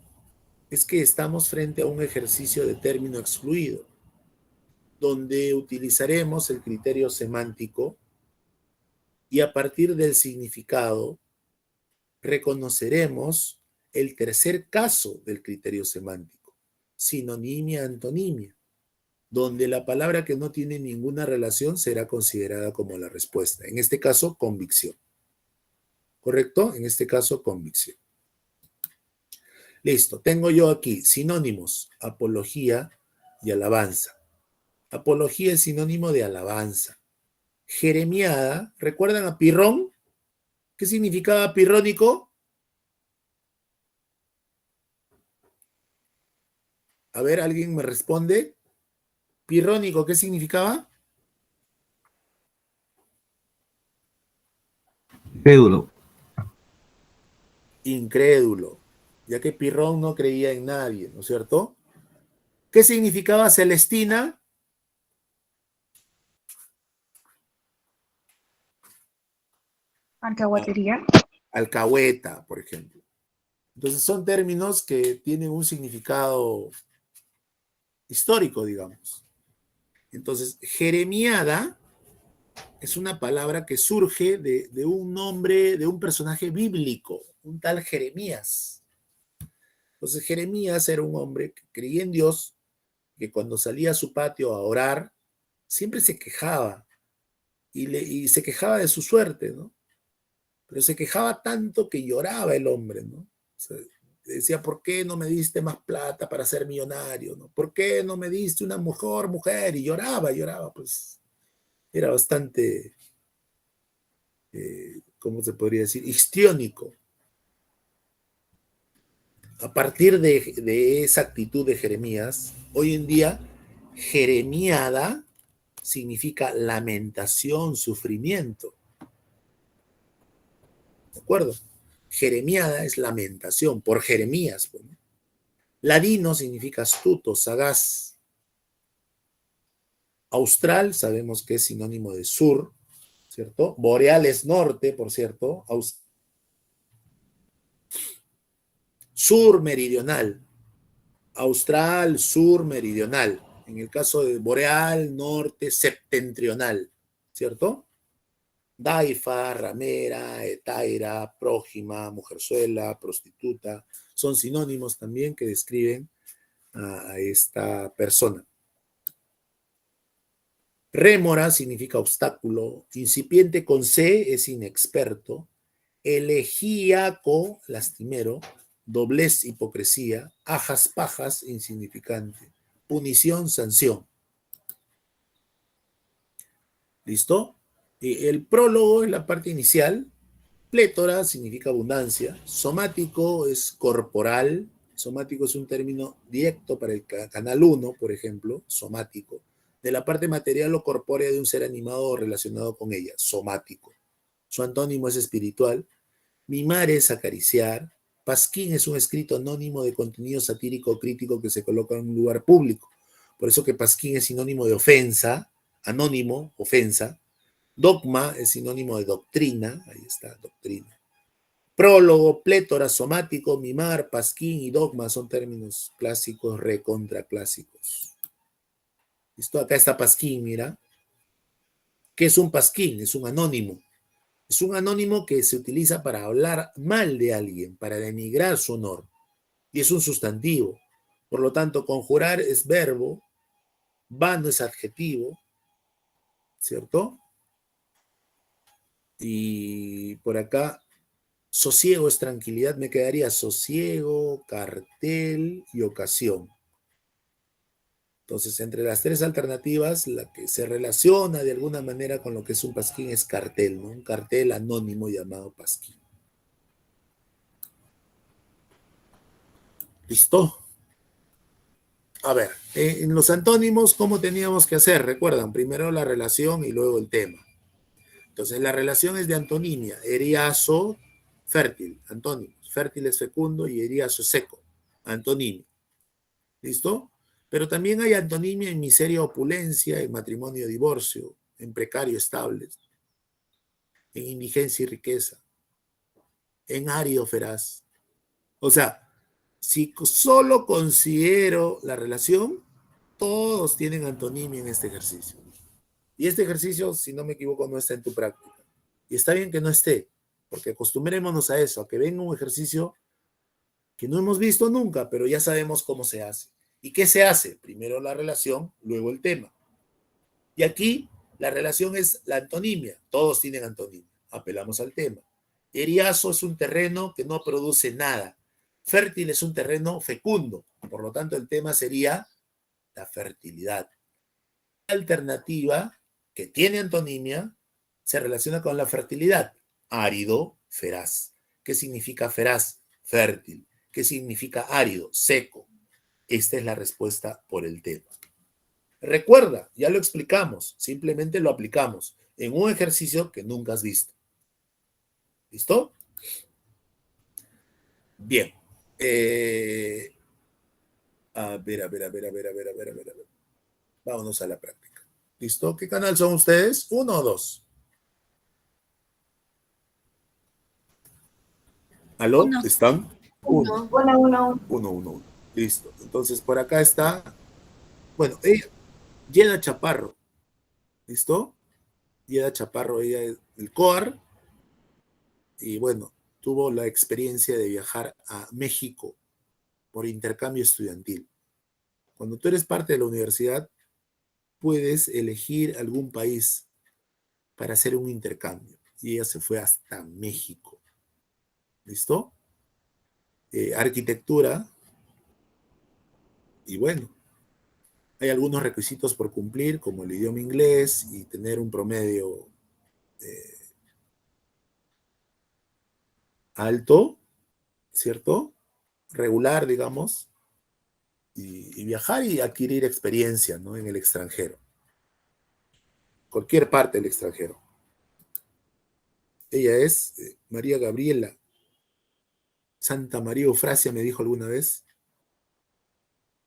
es que estamos frente a un ejercicio de término excluido, donde utilizaremos el criterio semántico y a partir del significado reconoceremos el tercer caso del criterio semántico, sinonimia, antonimia, donde la palabra que no tiene ninguna relación será considerada como la respuesta. En este caso, convicción. ¿Correcto? En este caso, convicción. Listo. Tengo yo aquí sinónimos, apología y alabanza. Apología es sinónimo de alabanza. Jeremiada, ¿recuerdan a Pirrón? ¿Qué significaba pirrónico? A ver, ¿alguien me responde? Pirrónico, ¿qué significaba? Incrédulo. Incrédulo, ya que Pirrón no creía en nadie, ¿no es cierto? ¿Qué significaba Celestina? Alcahuetería. Alcahueta, por ejemplo. Entonces son términos que tienen un significado histórico, digamos. Entonces, jeremiada es una palabra que surge de un nombre, de un personaje bíblico, un tal Jeremías. Entonces, Jeremías era un hombre que creía en Dios, que cuando salía a su patio a orar, siempre se quejaba y se quejaba de su suerte, ¿no? Pero se quejaba tanto que lloraba el hombre, ¿no? O sea, decía, ¿por qué no me diste más plata para ser millonario? ¿No? ¿Por qué no me diste una mejor mujer? Y lloraba, pues era bastante, ¿cómo se podría decir? Histriónico. A partir de esa actitud de Jeremías, hoy en día, jeremiada significa lamentación, sufrimiento. ¿De acuerdo? Jeremiada es lamentación, por Jeremías. Pues, ¿no? Ladino significa astuto, sagaz. Austral, sabemos que es sinónimo de sur, ¿cierto? Boreal es norte, por cierto. Sur meridional. Austral, sur, meridional. En el caso de boreal, norte, septentrional, ¿cierto? Daifa, ramera, etaira, prójima, mujerzuela, prostituta, son sinónimos también que describen a esta persona. Rémora significa obstáculo, incipiente con C es inexperto, elegíaco, lastimero, doblez, hipocresía, ajas, pajas, insignificante, punición, sanción. ¿Listo? El prólogo es la parte inicial, plétora significa abundancia, somático es corporal, somático es un término directo para el canal 1, por ejemplo, somático, de la parte material o corpórea de un ser animado o relacionado con ella, somático. Su antónimo es espiritual. Mimar es acariciar. Pasquín es un escrito anónimo de contenido satírico o crítico que se coloca en un lugar público. Por eso que pasquín es sinónimo de ofensa, anónimo, ofensa. Dogma es sinónimo de doctrina, ahí está, doctrina. Prólogo, plétora, somático, mimar, pasquín y dogma son términos clásicos, recontraclásicos. ¿Listo? Acá está pasquín, mira. ¿Qué es un pasquín? Es un anónimo. Es un anónimo que se utiliza para hablar mal de alguien, para denigrar su honor. Y es un sustantivo. Por lo tanto, conjurar es verbo, vano es adjetivo, ¿cierto? Y por acá, sosiego es tranquilidad, me quedaría sosiego, cartel y ocasión. Entonces, entre las tres alternativas, la que se relaciona de alguna manera con lo que es un pasquín es cartel, ¿no? Un cartel anónimo llamado pasquín. ¿Listo? A ver, en los antónimos, ¿cómo teníamos que hacer? Recuerdan, primero la relación y luego el tema. Entonces, la relación es de antonimia. Eriazo, fértil, antónimo. Fértil es fecundo y eriazo seco, antonimia. ¿Listo? Pero también hay antonimia en miseria, opulencia, en matrimonio, divorcio, en precario, estable, en indigencia y riqueza, en árido, feraz. O sea, si solo considero la relación, todos tienen antonimia en este ejercicio. Y este ejercicio, si no me equivoco, no está en tu práctica. Y está bien que no esté, porque acostumbrémonos a eso, a que venga un ejercicio que no hemos visto nunca, pero ya sabemos cómo se hace. ¿Y qué se hace? Primero la relación, luego el tema. Y aquí la relación es la antonimia. Todos tienen antonimia. Apelamos al tema. Eriazo es un terreno que no produce nada. Fértil es un terreno fecundo. Por lo tanto, el tema sería la fertilidad. La alternativa que tiene antonimia se relaciona con la fertilidad. Árido, feraz. ¿Qué significa feraz? Fértil. ¿Qué significa árido? Seco. Esta es la respuesta por el tema. Recuerda, ya lo explicamos, simplemente lo aplicamos en un ejercicio que nunca has visto. ¿Listo? Bien. A ver, a ver, a ver, a ver, a ver, a ver, a ver, a ver. Vámonos a la práctica. ¿Listo? ¿Qué canal son ustedes? ¿1 o 2? ¿Aló? Uno. ¿Están? Uno. Uno, uno. Uno, uno, uno. Listo. Entonces, por acá está, bueno, ella, Yeda Chaparro. ¿Listo? Yeda Chaparro, ella es del COAR, y bueno, tuvo la experiencia de viajar a México por intercambio estudiantil. Cuando tú eres parte de la universidad, puedes elegir algún país para hacer un intercambio. Y ella se fue hasta México. ¿Listo? Arquitectura. Y bueno, hay algunos requisitos por cumplir, como el idioma inglés y tener un promedio alto, ¿cierto? Regular, digamos, y viajar y adquirir experiencia, ¿no? En el extranjero. Cualquier parte del extranjero. Ella es María Gabriela Santa María Eufrasia, me dijo alguna vez.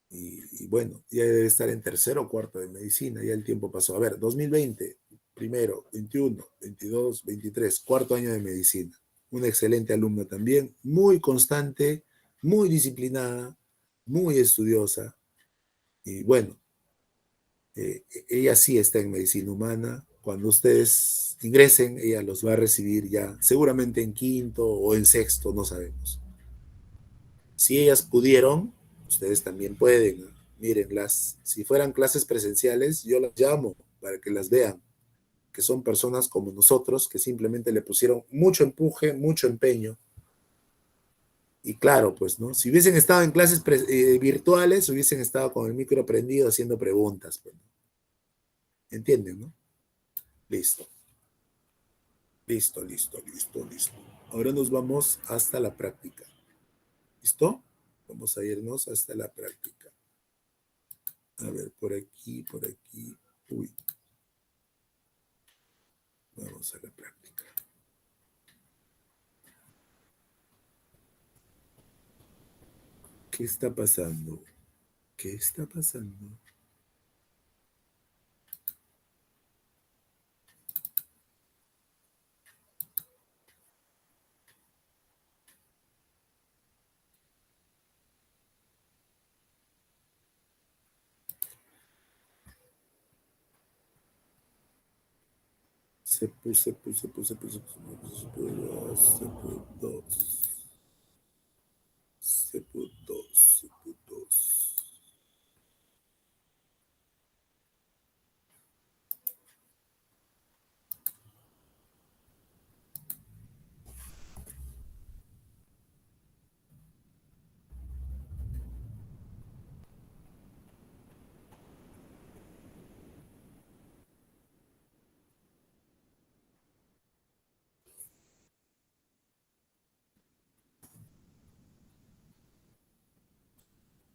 Y bueno, ya debe estar en tercero o cuarto de medicina, ya el tiempo pasó. A ver, 2020, primero, 21, 22, 23, cuarto año de medicina. Una excelente alumna también, muy constante, muy disciplinada, muy estudiosa. Y bueno, ella sí está en medicina humana. Cuando ustedes ingresen, ella los va a recibir ya, seguramente en quinto o en sexto, no sabemos. Si ellas pudieron, ustedes también pueden, ¿no? Mírenlas, si fueran clases presenciales, yo las llamo para que las vean, que son personas como nosotros, que simplemente le pusieron mucho empuje, mucho empeño. Y claro, pues, ¿no? Si hubiesen estado en clases virtuales, hubiesen estado con el micro prendido haciendo preguntas, pues, ¿no? ¿Entienden, no? Listo. Listo, listo, listo, listo. Ahora nos vamos hasta la práctica. ¿Listo? Vamos a irnos hasta la práctica. A ver, por aquí, por aquí. Uy. Vamos a la práctica. ¿Qué está pasando? ¿Qué está pasando? Se puso, se pudo.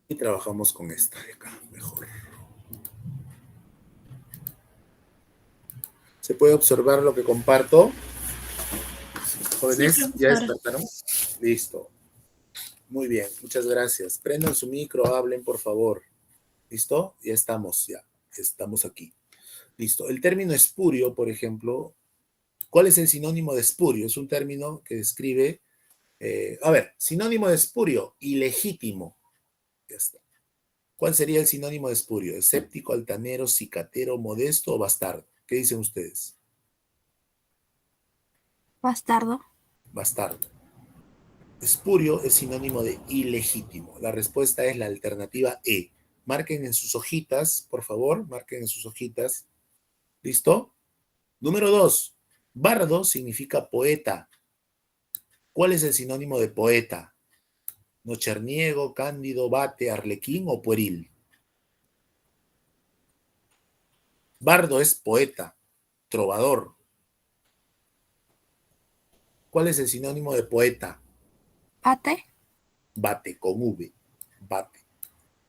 Y trabajamos con esta de acá, mejor. ¿Se puede observar lo que comparto? Jóvenes, Sí, ¿ya profesor. despertaron? Listo. Muy bien, muchas gracias. Prendan su micro, hablen, por favor. ¿Listo? Ya estamos, ya. Estamos aquí. Listo. El término espurio, por ejemplo, ¿cuál es el sinónimo de espurio? Es un término que describe, a ver, sinónimo de espurio, ilegítimo. Ya está. ¿Cuál sería el sinónimo de espurio? ¿Escéptico, altanero, cicatero, modesto o bastardo? ¿Qué dicen ustedes? Bastardo. Bastardo. Espurio es sinónimo de ilegítimo. La respuesta es la alternativa E. Marquen en sus hojitas, por favor, marquen en sus hojitas. ¿Listo? Número 2. Bardo significa poeta. ¿Cuál es el sinónimo de poeta? Nocherniego, cándido, vate, arlequín o pueril. Bardo es poeta, trovador. ¿Cuál es el sinónimo de poeta? Ate. Bate, con V. Bate.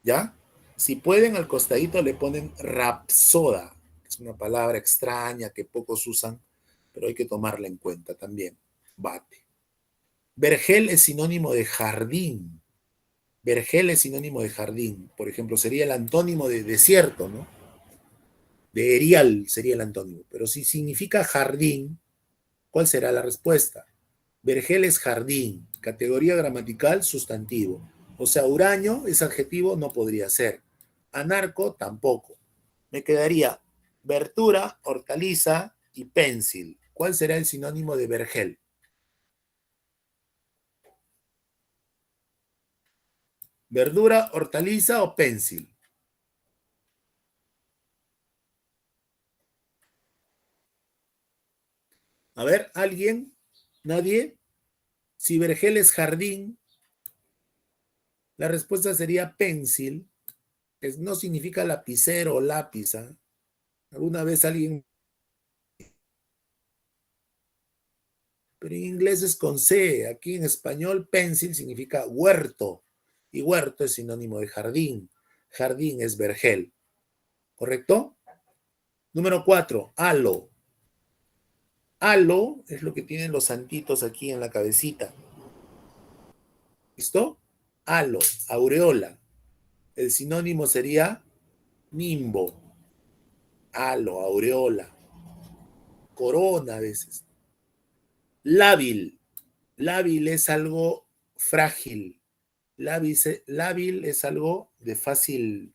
¿Ya? Si pueden, al costadito le ponen rapsoda. Es una palabra extraña que pocos usan, pero hay que tomarla en cuenta también. bate. Vergel es sinónimo de jardín. Vergel es sinónimo de jardín. Por ejemplo, sería el antónimo de desierto, ¿no? De erial sería el antónimo. Pero si significa jardín, ¿cuál será la respuesta? Vergel es jardín. Categoría gramatical, sustantivo. O sea, huraño es adjetivo, no podría ser. Anarco, tampoco. Me quedaría verdura, hortaliza y pensil. ¿Cuál será el sinónimo de vergel? ¿Verdura, hortaliza o pensil? A ver, ¿alguien? ¿Nadie? Si vergel es jardín, la respuesta sería pensil, que no significa lapicero o lápiz. ¿Ah? ¿Alguna vez alguien? Pero en inglés es con C. Aquí en español, pensil significa huerto. Y huerto es sinónimo de jardín. Jardín es vergel. ¿Correcto? Número 4, halo. Halo es lo que tienen los santitos aquí en la cabecita. ¿Listo? Halo, aureola. El sinónimo sería nimbo. Halo, aureola. Corona a veces. Lábil. Lábil es algo frágil. Lábil es algo de fácil,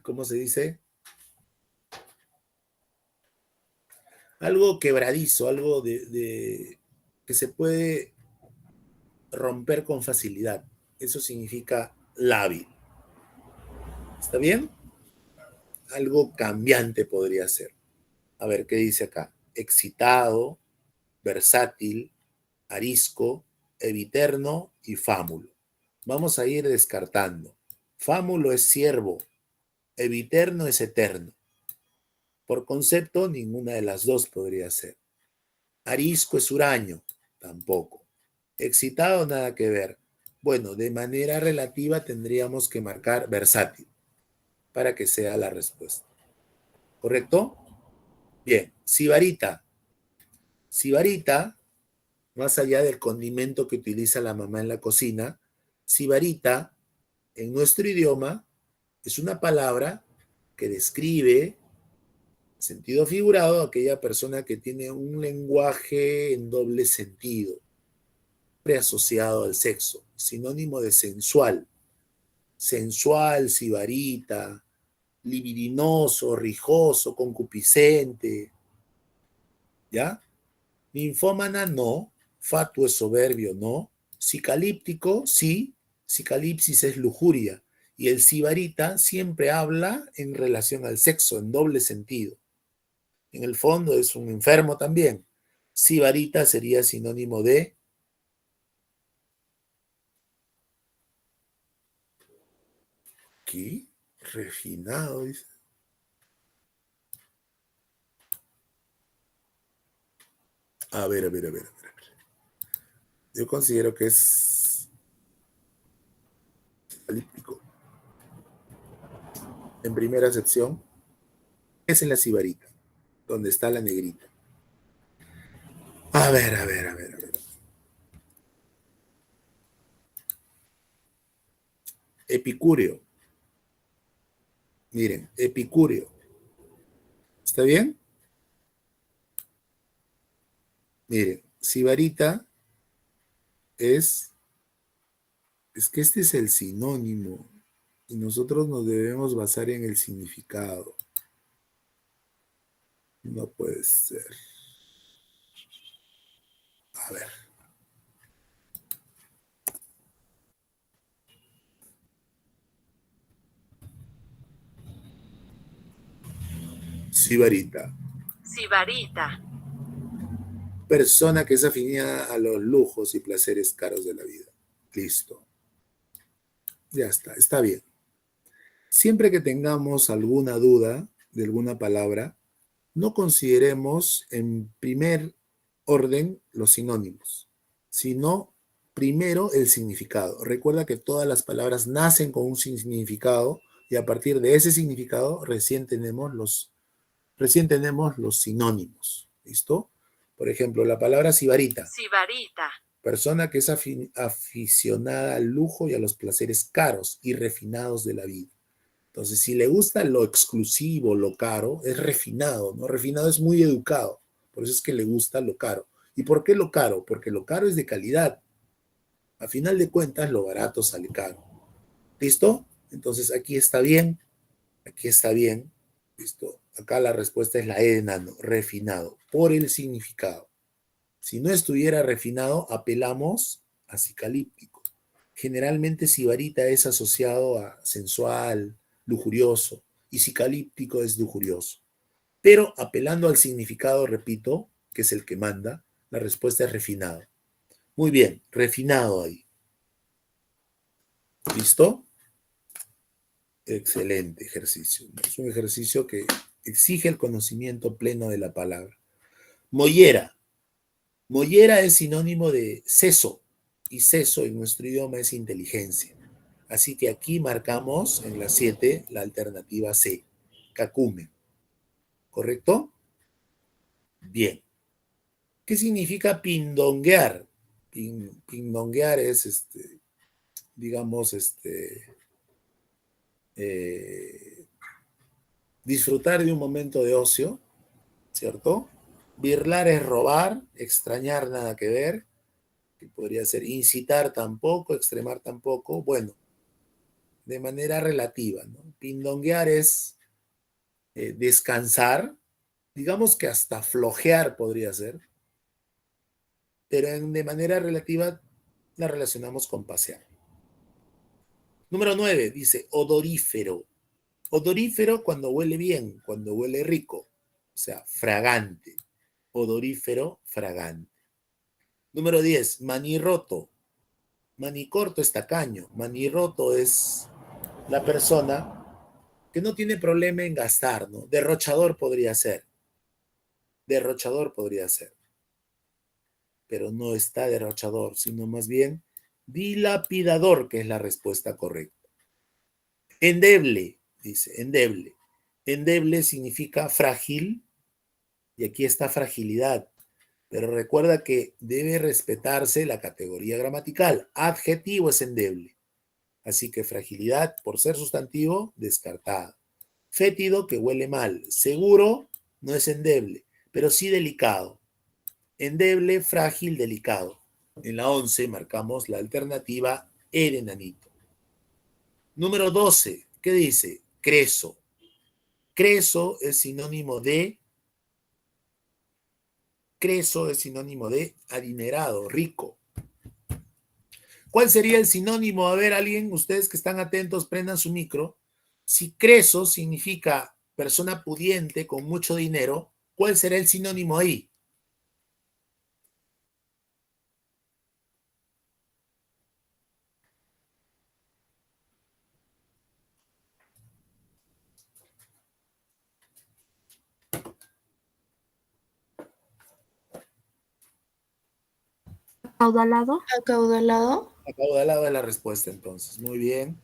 ¿cómo se dice? Algo quebradizo, algo que se puede romper con facilidad. Eso significa lábil. ¿Está bien? Algo cambiante podría ser. A ver, ¿qué dice acá? Excitado, versátil, arisco, eviterno y fámulo. Vamos a ir descartando. Fámulo es siervo, eviterno es eterno. Por concepto, ninguna de las dos podría ser. Arisco es huraño, tampoco. Excitado, nada que ver. Bueno, de manera relativa tendríamos que marcar versátil para que sea la respuesta. ¿Correcto? Bien, sibarita. Sibarita, más allá del condimento que utiliza la mamá en la cocina, sibarita, en nuestro idioma, es una palabra que describe, en sentido figurado, a aquella persona que tiene un lenguaje en doble sentido, asociado al sexo, sinónimo de sensual. Sensual, sibarita, libidinoso, rijoso, concupiscente. ¿Ya? Ninfómana, no. Fatuo es soberbio, no. Sicalíptico, sí. Sicalipsis es lujuria. Y el sibarita siempre habla en relación al sexo, en doble sentido. En el fondo es un enfermo también. Sibarita sería sinónimo de... ¿Qué? Refinado, dice. A ver, a ver, a ver, a ver. Yo considero que es elíptico. En primera acepción, es en la sibarita, donde está la negrita. A ver, a ver, a ver, a ver. Epicúreo. Miren, epicúreo. ¿Está bien? Miren, sibarita es que este es el sinónimo y nosotros nos debemos basar en el significado. No puede ser. A ver. Sibarita. Sibarita. Persona que es afinada a los lujos y placeres caros de la vida. Listo. Ya está bien. Siempre que tengamos alguna duda de alguna palabra, no consideremos en primer orden los sinónimos, sino primero el significado. Recuerda que todas las palabras nacen con un significado y a partir de ese significado recién tenemos los sinónimos. ¿Listo? Por ejemplo, la palabra sibarita, Sibarita. persona que es aficionada al lujo y a los placeres caros y refinados de la vida. Entonces, si le gusta lo exclusivo, lo caro, es refinado, ¿no? Refinado es muy educado, por eso es que le gusta lo caro. ¿Y por qué lo caro? Porque lo caro es de calidad. A final de cuentas, lo barato sale caro. ¿Listo? Entonces, aquí está bien, aquí está bien. ¿Listo? Acá la respuesta es la E de enano, refinado, por el significado. Si no estuviera refinado, apelamos a cicalíptico. Generalmente sibarita es asociado a sensual, lujurioso, y cicalíptico es lujurioso. Pero apelando al significado, repito, que es el que manda, la respuesta es refinado. Muy bien, refinado ahí. ¿Listo? Excelente ejercicio. Es un ejercicio que exige el conocimiento pleno de la palabra. Mollera. Mollera es sinónimo de seso, y seso en nuestro idioma es inteligencia. Así que aquí marcamos en la 7 la alternativa C, cacumen. ¿Correcto? Bien. ¿Qué significa pindonguear? Pindonguear es, digamos, eh, disfrutar de un momento de ocio, ¿cierto? Birlar es robar, extrañar nada que ver, que podría ser incitar tampoco, extremar tampoco, bueno, de manera relativa, ¿no? Pindonguear es descansar, digamos que hasta flojear podría ser, pero de manera relativa la relacionamos con pasear. Número 9 dice odorífero. Odorífero cuando huele bien, cuando huele rico, o sea, fragante. Odorífero, fragante. Número 10, manirroto. Manicorto es tacaño. Manirroto es la persona que no tiene problema en gastar, ¿no? Derrochador podría ser. Derrochador podría ser. Pero no está derrochador, sino más bien dilapidador, que es la respuesta correcta. Endeble, dice, endeble. Endeble significa frágil, y aquí está fragilidad. Pero recuerda que debe respetarse la categoría gramatical. Adjetivo es endeble. Así que fragilidad, por ser sustantivo, descartada. Fétido, que huele mal. Seguro, no es endeble, pero sí delicado. Endeble, frágil, delicado. En la 11 marcamos la alternativa E de nanito. Número 12, ¿qué dice? Creso. Creso es sinónimo de adinerado, rico. ¿Cuál sería el sinónimo? A ver, alguien, ustedes que están atentos, prendan su micro. Si creso significa persona pudiente con mucho dinero, ¿cuál será el sinónimo ahí? Acaudalado. Acaudalado. Acaudalado es la respuesta entonces. Muy bien.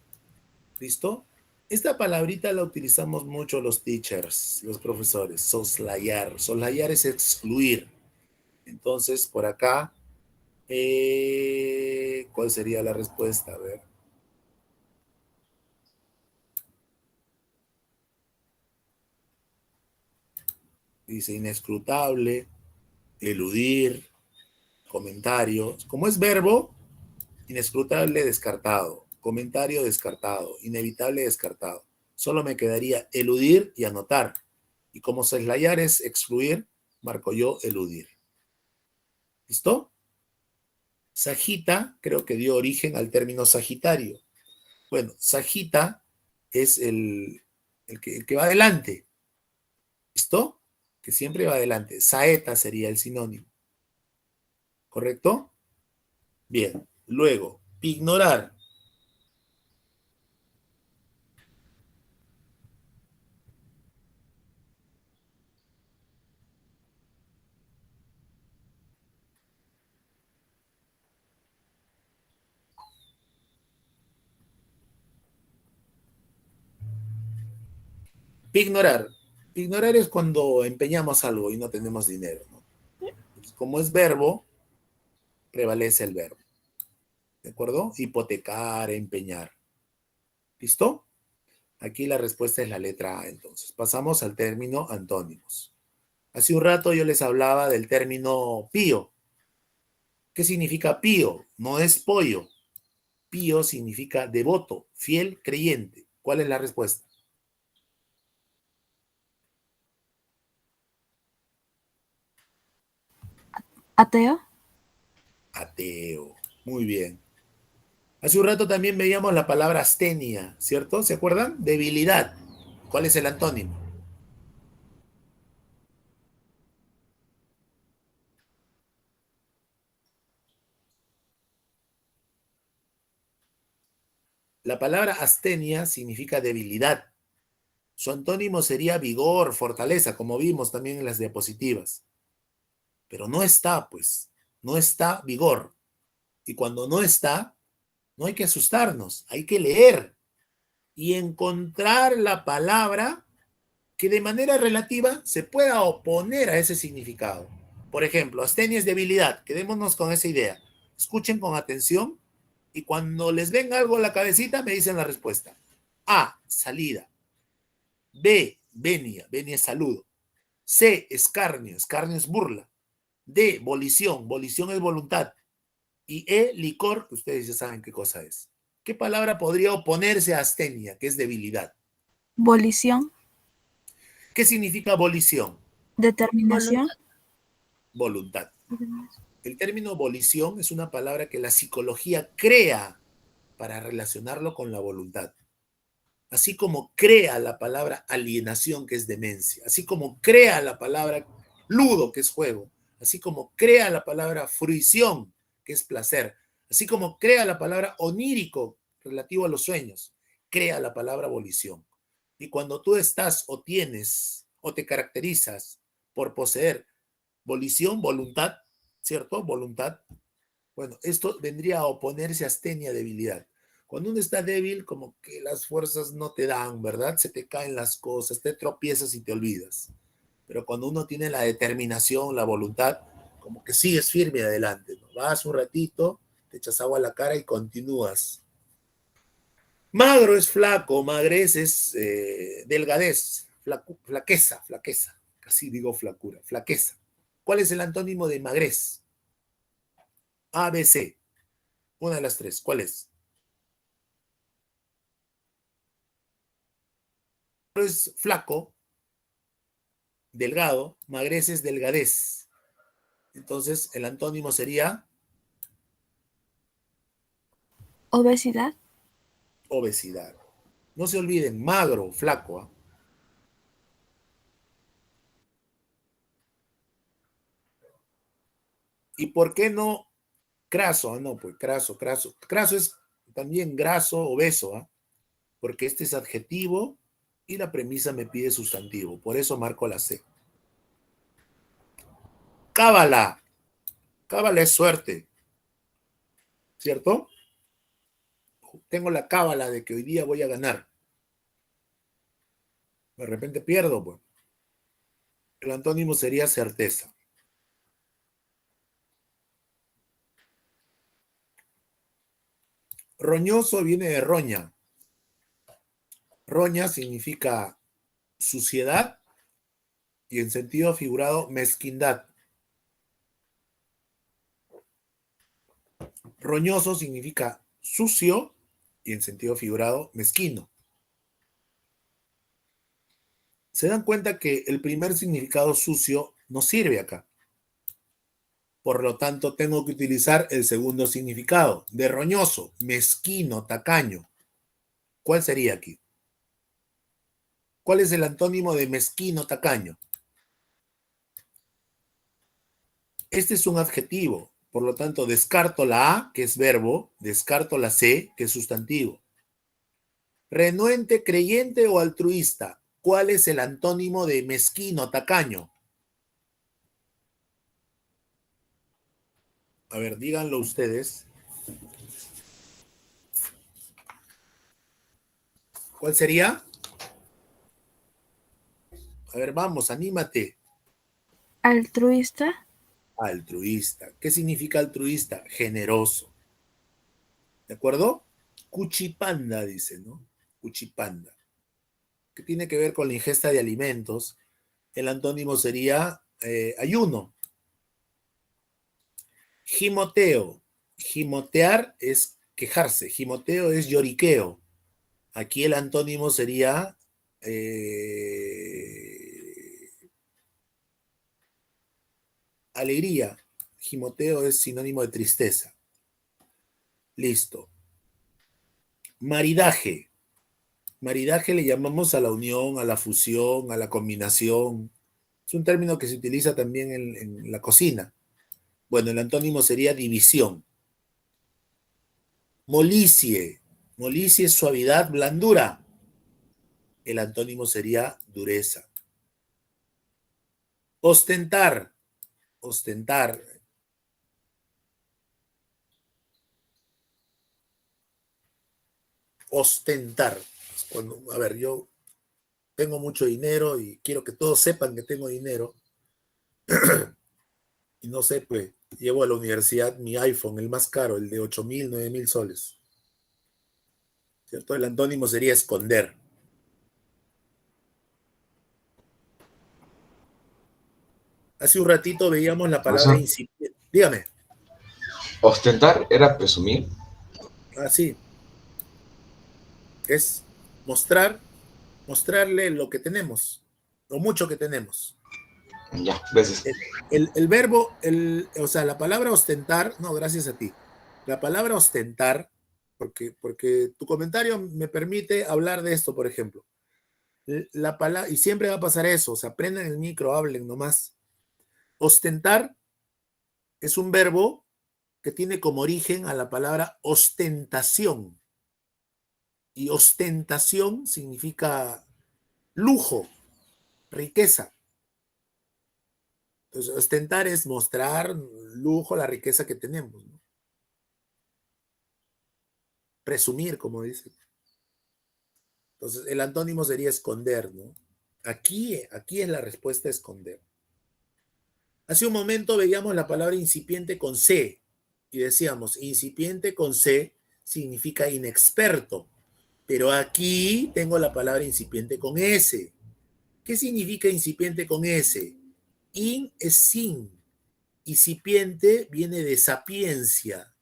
¿Listo? Esta palabrita la utilizamos mucho los teachers, los profesores. Soslayar. Soslayar es excluir. Entonces, por acá, ¿cuál sería la respuesta? A ver. Dice inescrutable, eludir, comentarios. Como es verbo, inescrutable descartado, comentario descartado, inevitable descartado. Solo me quedaría eludir y anotar. Y como soslayar es excluir, marco yo eludir. ¿Listo? Sagita creo que dio origen al término Sagitario. Bueno, Sagita es el que va adelante. ¿Listo? Que siempre va adelante. Saeta sería el sinónimo. ¿Correcto? Bien. Luego, ignorar. Ignorar. Ignorar es cuando empeñamos algo y no tenemos dinero, ¿no? como es verbo, prevalece el verbo. ¿De acuerdo? Hipotecar, empeñar. ¿Listo? Aquí la respuesta es la letra A, entonces. Pasamos al término antónimos. Hace un rato yo les hablaba del término pío. ¿Qué significa pío? No es pollo. Pío significa devoto, fiel, creyente. ¿Cuál es la respuesta? Ateo. Ateo. Muy bien. Hace un rato también veíamos la palabra astenia, ¿cierto? ¿Se acuerdan? Debilidad. ¿Cuál es el antónimo? La palabra astenia significa debilidad. Su antónimo sería vigor, fortaleza, como vimos también en las diapositivas. Pero no está, pues. No está vigor. Y cuando no está, no hay que asustarnos, hay que leer y encontrar la palabra que de manera relativa se pueda oponer a ese significado. Por ejemplo, astenia es debilidad. Quedémonos con esa idea. Escuchen con atención y cuando les venga algo a la cabecita me dicen la respuesta. A, salida. B, venia, venia es saludo. C, escarnio, escarnio es burla. D, volición, volición es voluntad. Y E, licor, que ustedes ya saben qué cosa es. ¿Qué palabra podría oponerse a astenia, que es debilidad? Volición. ¿Qué significa volición? Determinación. Voluntad. El término volición es una palabra que la psicología crea para relacionarlo con la voluntad. Así como crea la palabra alienación, que es demencia. Así como crea la palabra ludo, que es juego. Así como crea la palabra fruición, que es placer. Así como crea la palabra onírico, relativo a los sueños. Crea la palabra volición. Y cuando tú estás o tienes o te caracterizas por poseer volición, voluntad, ¿cierto? Voluntad. Bueno, esto vendría a oponerse a astenia, debilidad. Cuando uno está débil, como que las fuerzas no te dan, ¿verdad? Se te caen las cosas, te tropiezas y te olvidas. Pero cuando uno tiene la determinación, la voluntad, como que sigues firme adelante, ¿no? Vas un ratito, te echas agua a la cara y continúas. Magro es flaco, magrez es delgadez, flaqueza, flaqueza. Casi digo flacura, flaqueza. ¿Cuál es el antónimo de magrez? A, B, C. Una de las tres. ¿Cuál es? Es flaco, delgado, magrez es delgadez. Entonces, el antónimo sería Obesidad. obesidad. No se olviden, magro, flaco. ¿Eh? ¿Y por qué no craso? No, pues craso, craso. Craso es también graso, obeso, ¿eh? Porque este es adjetivo y la premisa me pide sustantivo. Por eso marco la C. Cábala. Cábala es suerte. ¿Cierto? Tengo la cábala de que hoy día voy a ganar. De repente pierdo, pues. El antónimo sería certeza. Roñoso viene de roña. Roña significa suciedad y en sentido figurado mezquindad. Roñoso significa sucio y en sentido figurado mezquino. Se dan cuenta que el primer significado sucio no sirve acá. Por lo tanto, tengo que utilizar el segundo significado de roñoso, mezquino, tacaño. ¿Cuál sería aquí? ¿Cuál es el antónimo de mezquino, tacaño? Este es un adjetivo. Por lo tanto, descarto la A, que es verbo, descarto la C, que es sustantivo. Renuente, creyente o altruista. ¿Cuál es el antónimo de mezquino, tacaño? A ver, díganlo ustedes. ¿Cuál sería? A ver, vamos, anímate. Altruista. Altruista. ¿Qué significa altruista? Generoso. ¿De acuerdo? Cuchipanda, dice, ¿no? Cuchipanda. ¿Qué tiene que ver con la ingesta de alimentos? El antónimo sería ayuno. Gimoteo. Gimotear es quejarse. Gimoteo es lloriqueo. Aquí el antónimo sería alegría. Gimoteo es sinónimo de tristeza. Listo. Maridaje. Maridaje le llamamos a la unión, a la fusión, a la combinación. Es un término que se utiliza también en la cocina. Bueno, el antónimo sería división. Molicie. Molicie es suavidad, blandura. El antónimo sería dureza. Ostentar. Ostentar. Ostentar. Cuando, a ver, yo tengo mucho dinero y quiero que todos sepan que tengo dinero. Y no sé, pues, llevo a la universidad mi iPhone, el más caro, el de 8.000, 9.000 soles. ¿Cierto? El antónimo sería esconder. Hace un ratito veíamos la palabra Profesor, incipiente. Dígame. ostentar era presumir. Ah, sí. Es mostrar, mostrarle lo que tenemos, lo mucho que tenemos. Ya, gracias. El verbo, o sea, la palabra ostentar, no, gracias a ti. La palabra ostentar, porque tu comentario me permite hablar de esto, por ejemplo. La palabra, y siempre va a pasar eso, o sea, prendan el micro, hablen nomás. Ostentar es un verbo que tiene como origen a la palabra ostentación. Y ostentación significa lujo, riqueza. Entonces, ostentar es mostrar lujo, la riqueza que tenemos, ¿no? Presumir, como dice. Entonces, el antónimo sería esconder, ¿no? Aquí es la respuesta esconder. Hace un momento veíamos la palabra incipiente con C y decíamos, incipiente con C significa inexperto, pero aquí tengo la palabra incipiente con S. ¿Qué significa incipiente con S? In es sin. Incipiente viene de sapiencia.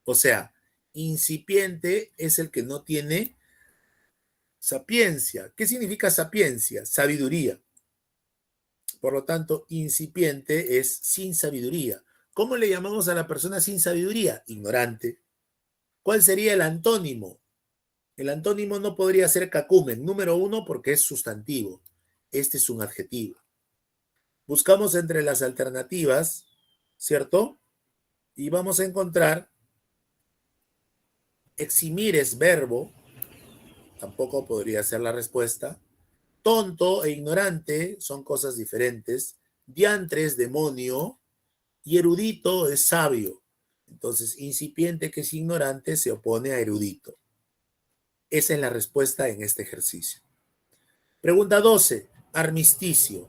O sea, incipiente es el que no tiene sapiencia. ¿Qué significa sapiencia? Sabiduría. Por lo tanto, incipiente es sin sabiduría. ¿Cómo le llamamos a la persona sin sabiduría? Ignorante. ¿Cuál sería el antónimo? El antónimo no podría ser cacumen. Número uno, porque es sustantivo. Este es un adjetivo. Buscamos entre las alternativas, ¿cierto? Y vamos a encontrar eximir es verbo, tampoco podría ser la respuesta. Tonto e ignorante son cosas diferentes. Diantre es demonio y erudito es sabio. Entonces, incipiente, que es ignorante, se opone a erudito. Esa es la respuesta en este ejercicio. Pregunta 12. Armisticio.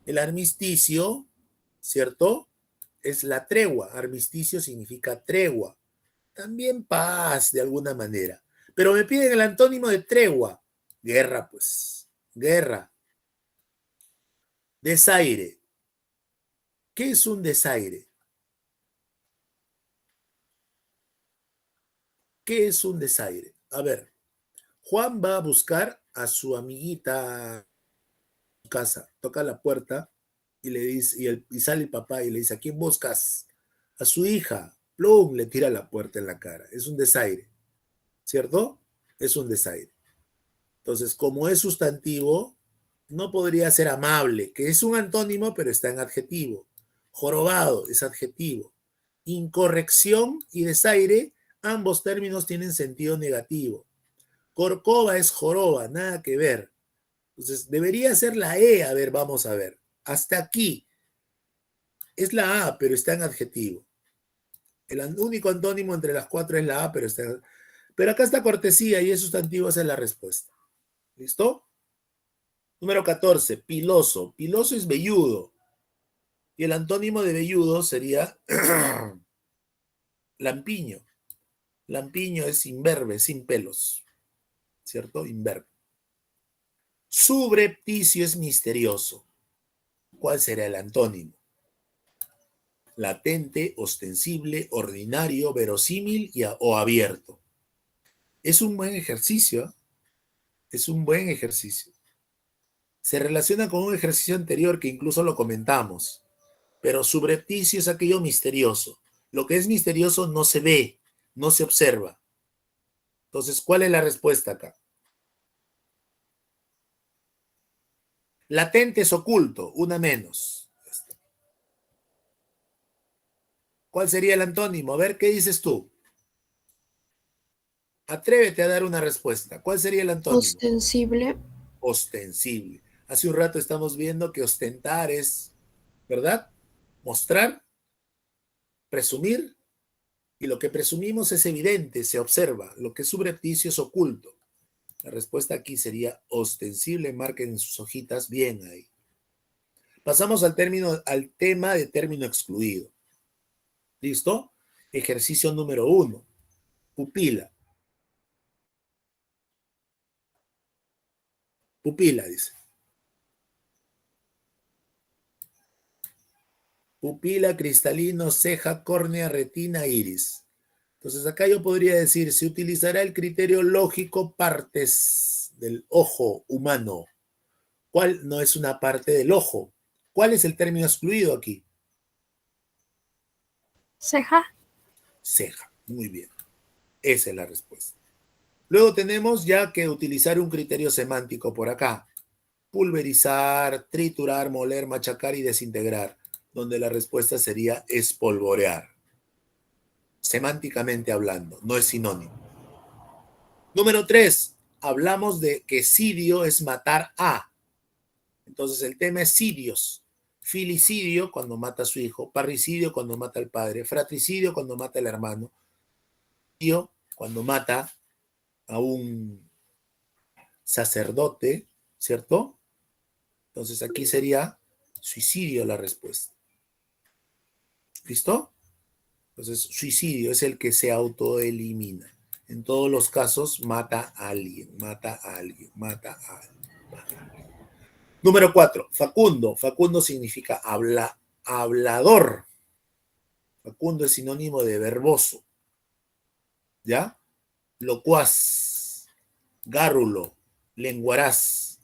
El armisticio, ¿cierto? Es la tregua. Armisticio significa tregua. También paz, de alguna manera. Pero me piden el antónimo de tregua. Guerra, pues. Guerra. Desaire. ¿Qué es un desaire? ¿Qué es un desaire? A ver, Juan va a buscar a su amiguita a su casa, toca la puerta y le dice, y sale el papá y le dice, ¿a quién buscas? A su hija. Plum, le tira la puerta en la cara. Es un desaire, ¿cierto? Es un desaire. Entonces, como es sustantivo, no podría ser amable, que es un antónimo, pero está en adjetivo. Jorobado es adjetivo. Incorrección y desaire, ambos términos tienen sentido negativo. Corcova es joroba, nada que ver. Entonces, debería ser la E. A ver, vamos a ver. Hasta aquí. Es la A, pero está en adjetivo. El único antónimo entre las cuatro es la A, pero está en... Pero acá está cortesía y es sustantivo, esa es la respuesta. ¿Listo? Número 14, piloso. Piloso es velludo. Y el antónimo de velludo sería lampiño. Lampiño es imberbe, sin pelos, ¿cierto? Imberbe. Subrepticio es misterioso. ¿Cuál será el antónimo? Latente, ostensible, ordinario, verosímil o abierto. Es un buen ejercicio, ¿eh? Es un buen ejercicio. Se relaciona con un ejercicio anterior que incluso lo comentamos, pero subrepticio es aquello misterioso. Lo que es misterioso no se ve, no se observa. Entonces, ¿cuál es la respuesta acá? Latente es oculto, una menos. ¿Cuál sería el antónimo? A ver, ¿qué dices tú? Atrévete a dar una respuesta. ¿Cuál sería el antónimo? Ostensible. Ostensible. Hace un rato estamos viendo que ostentar es, ¿verdad? Mostrar, presumir, y lo que presumimos es evidente, se observa. Lo que es subrepticio es oculto. La respuesta aquí sería ostensible. Marquen en sus hojitas bien ahí. Pasamos al tema de término excluido. ¿Listo? Ejercicio número 1. Pupila. Pupila, dice. Pupila, cristalino, ceja, córnea, retina, iris. Entonces acá yo podría decir, se utilizará el criterio lógico partes del ojo humano. ¿Cuál no es una parte del ojo? ¿Cuál es el término excluido aquí? Ceja. Ceja. Muy bien. Esa es la respuesta. Luego tenemos ya que utilizar un criterio semántico por acá. Pulverizar, triturar, moler, machacar y desintegrar, donde la respuesta sería espolvorear. Semánticamente hablando, no es sinónimo. Número 3, hablamos de que sidio es matar a. Entonces el tema es sidios. Filicidio cuando mata a su hijo, parricidio cuando mata al padre, fratricidio cuando mata al hermano, cuando mata a un sacerdote, ¿cierto? Entonces aquí sería suicidio la respuesta. ¿Listo? Entonces, suicidio es el que se autoelimina. En todos los casos, mata a alguien, mata a alguien, mata a alguien, mata a alguien. Número 4, facundo. Facundo significa hablador. Facundo es sinónimo de verboso. ¿Ya? Locuaz, gárrulo, lenguaraz.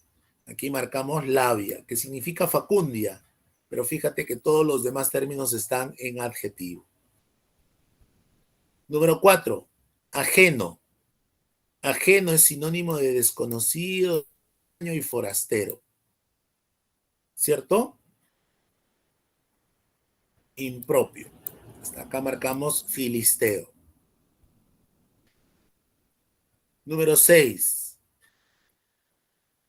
Aquí marcamos labia, que significa facundia. Pero fíjate que todos los demás términos están en adjetivo. Número 4, ajeno. Ajeno es sinónimo de desconocido y forastero. ¿Cierto? Impropio. Hasta acá marcamos filisteo. Número 6.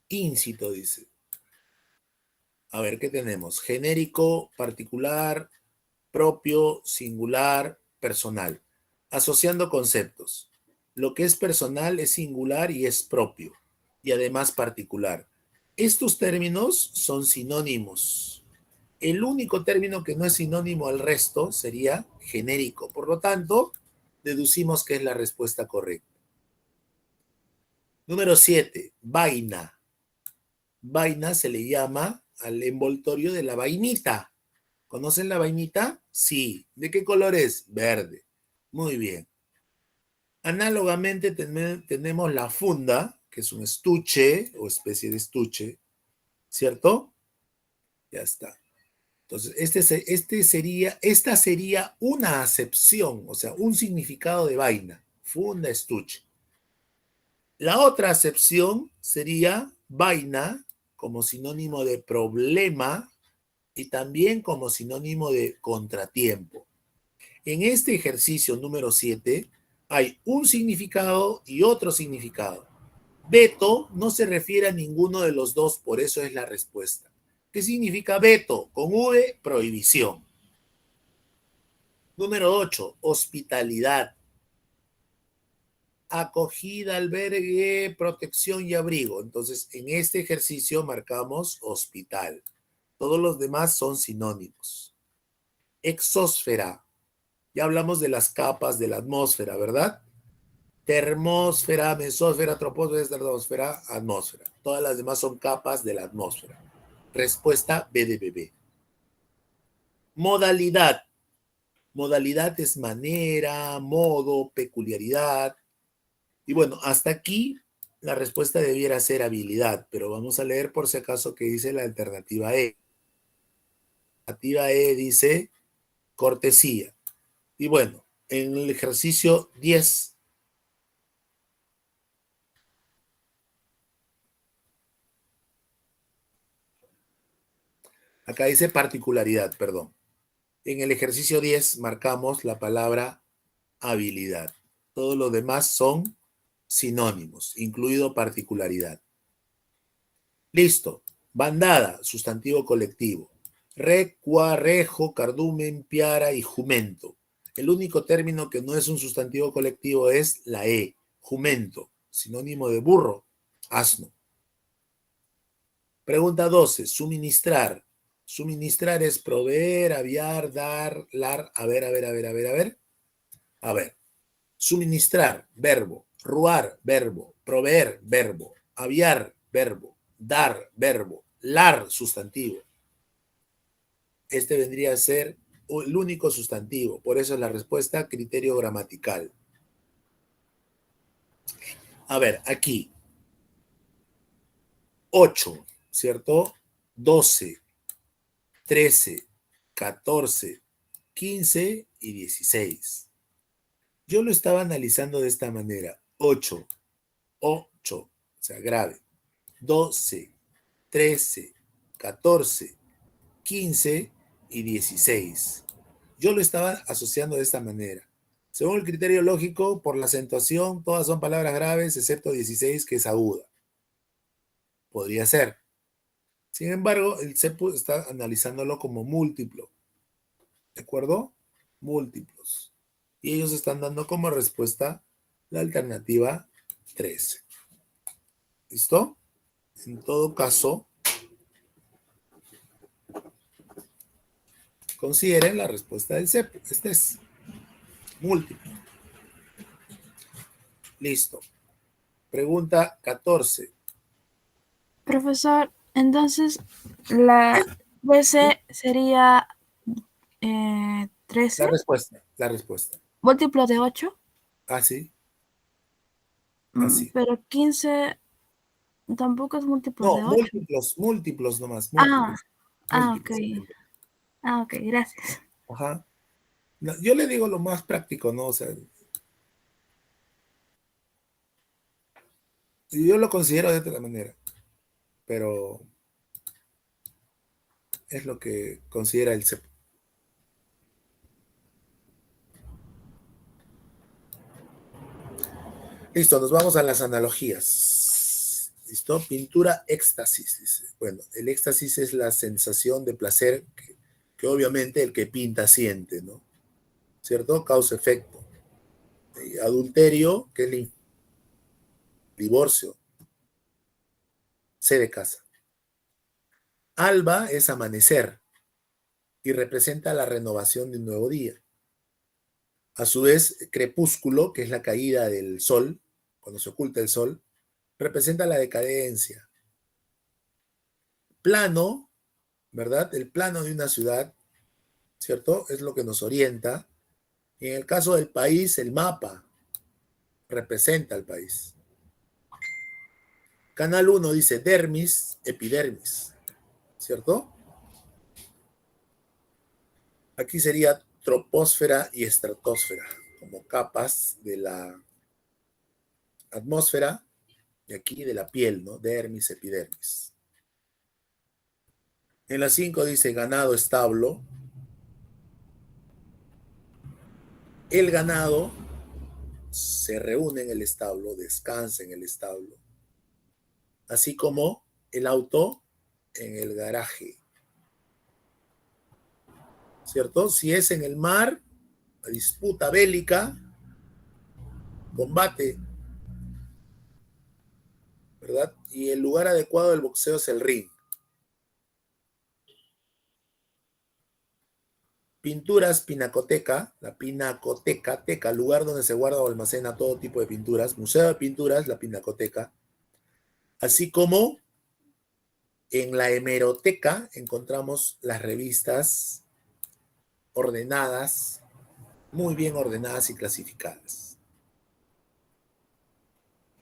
Íncito, dice. A ver, ¿qué tenemos? Genérico, particular, propio, singular, personal. Asociando conceptos. Lo que es personal es singular y es propio, y además particular. Estos términos son sinónimos. El único término que no es sinónimo al resto sería genérico. Por lo tanto, deducimos que es la respuesta correcta. Número 7, vaina. Vaina se le llama al envoltorio de la vainita. ¿Conocen la vainita? Sí. ¿De qué color es? Verde. Muy bien. Análogamente tenemos la funda, que es un estuche o especie de estuche, ¿cierto? Ya está. Entonces, esta sería una acepción, o sea, un significado de vaina, funda, estuche. La otra acepción sería vaina como sinónimo de problema y también como sinónimo de contratiempo. En este ejercicio número 7 hay un significado y otro significado. Veto no se refiere a ninguno de los dos, por eso es la respuesta. ¿Qué significa veto? Con V, prohibición. Número 8, hospitalidad. Acogida, albergue, protección y abrigo. Entonces, en este ejercicio marcamos hospital. Todos los demás son sinónimos. Exósfera. Ya hablamos de las capas de la atmósfera, ¿verdad? Termósfera, mesósfera, troposfera, estratosfera, atmósfera. Todas las demás son capas de la atmósfera. Respuesta B de bebé. Modalidad. Modalidad es manera, modo, peculiaridad. Y bueno, hasta aquí la respuesta debiera ser habilidad, pero vamos a leer por si acaso qué dice la alternativa E. La alternativa E dice cortesía. Y bueno, en el ejercicio 10, acá dice particularidad, perdón. En el ejercicio 10 marcamos la palabra habilidad. Todo lo demás son sinónimos, incluido particularidad. Listo. Bandada, sustantivo colectivo. Recua, rejo, cardumen, piara y jumento. El único término que no es un sustantivo colectivo es la E, jumento, sinónimo de burro, asno. Pregunta 12. Suministrar. Suministrar es proveer, aviar, dar, lar. A ver. A ver. Suministrar, verbo. Ruar, verbo. Proveer, verbo. Aviar, verbo. Dar, verbo. Lar, sustantivo. Este vendría a ser el único sustantivo. Por eso es la respuesta criterio gramatical. A ver, aquí. 8, ¿cierto? 12, 13, 14, 15 y 16. Yo lo estaba analizando de esta manera. 8, o sea, grave. 12, 13, 14, 15 y 16. Yo lo estaba asociando de esta manera. Según el criterio lógico, por la acentuación, todas son palabras graves, excepto 16, que es aguda. Podría ser. Sin embargo, el CEPU está analizándolo como múltiplo. ¿De acuerdo? Múltiplos. Y ellos están dando como respuesta la alternativa 13. ¿Listo? En todo caso, consideren la respuesta del CEPU. Este es múltiplo. Listo. Pregunta 14. Profesor, entonces la BC sería La 13, respuesta. La respuesta. múltiplo de 8, Así. Así. pero 15 tampoco es múltiplo No, de 8. múltiplos nomás. Ah, ok. Múltiplos. Ok, gracias. Ajá. No, yo le digo lo más práctico, ¿no? O sea, yo lo considero de otra manera, pero es lo que considera el CEP. Listo, nos vamos a las analogías. ¿Listo? Pintura éxtasis, dice. Bueno, el éxtasis es la sensación de placer que obviamente el que pinta siente, ¿no? ¿Cierto? Causa-efecto. Adulterio, que es el divorcio. C de casa. Alba es amanecer y representa la renovación de un nuevo día. A su vez, crepúsculo, que es la caída del sol, cuando se oculta el sol, representa la decadencia. Plano, ¿verdad? El plano de una ciudad, ¿cierto? Es lo que nos orienta. Y en el caso del país, el mapa representa al país. Canal 1 dice dermis, epidermis, ¿cierto? Aquí sería troposfera y estratosfera, como capas de la atmósfera y aquí de la piel, ¿no? Dermis, epidermis. En la 5 dice ganado establo. El ganado se reúne en el establo, descansa en el establo, así como el auto en el garaje, ¿cierto? Si es en el mar, la disputa bélica, combate, ¿verdad? Y el lugar adecuado del boxeo es el ring. Pinturas, pinacoteca, la pinacoteca, teca, lugar donde se guarda o almacena todo tipo de pinturas. Museo de pinturas, la pinacoteca. Así como en la hemeroteca encontramos las revistas ordenadas, muy bien ordenadas y clasificadas.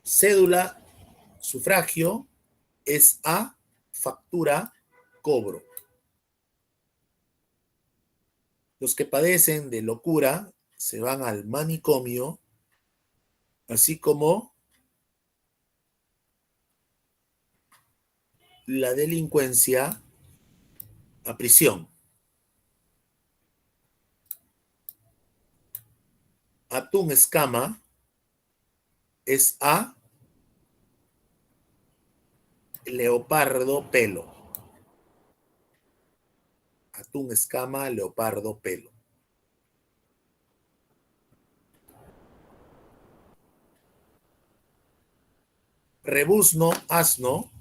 Cédula, sufragio, es A, factura, cobro. Los que padecen de locura se van al manicomio, así como la delincuencia a prisión. Atún escama es A, leopardo pelo. Atún escama, leopardo pelo. Rebuzno, asno.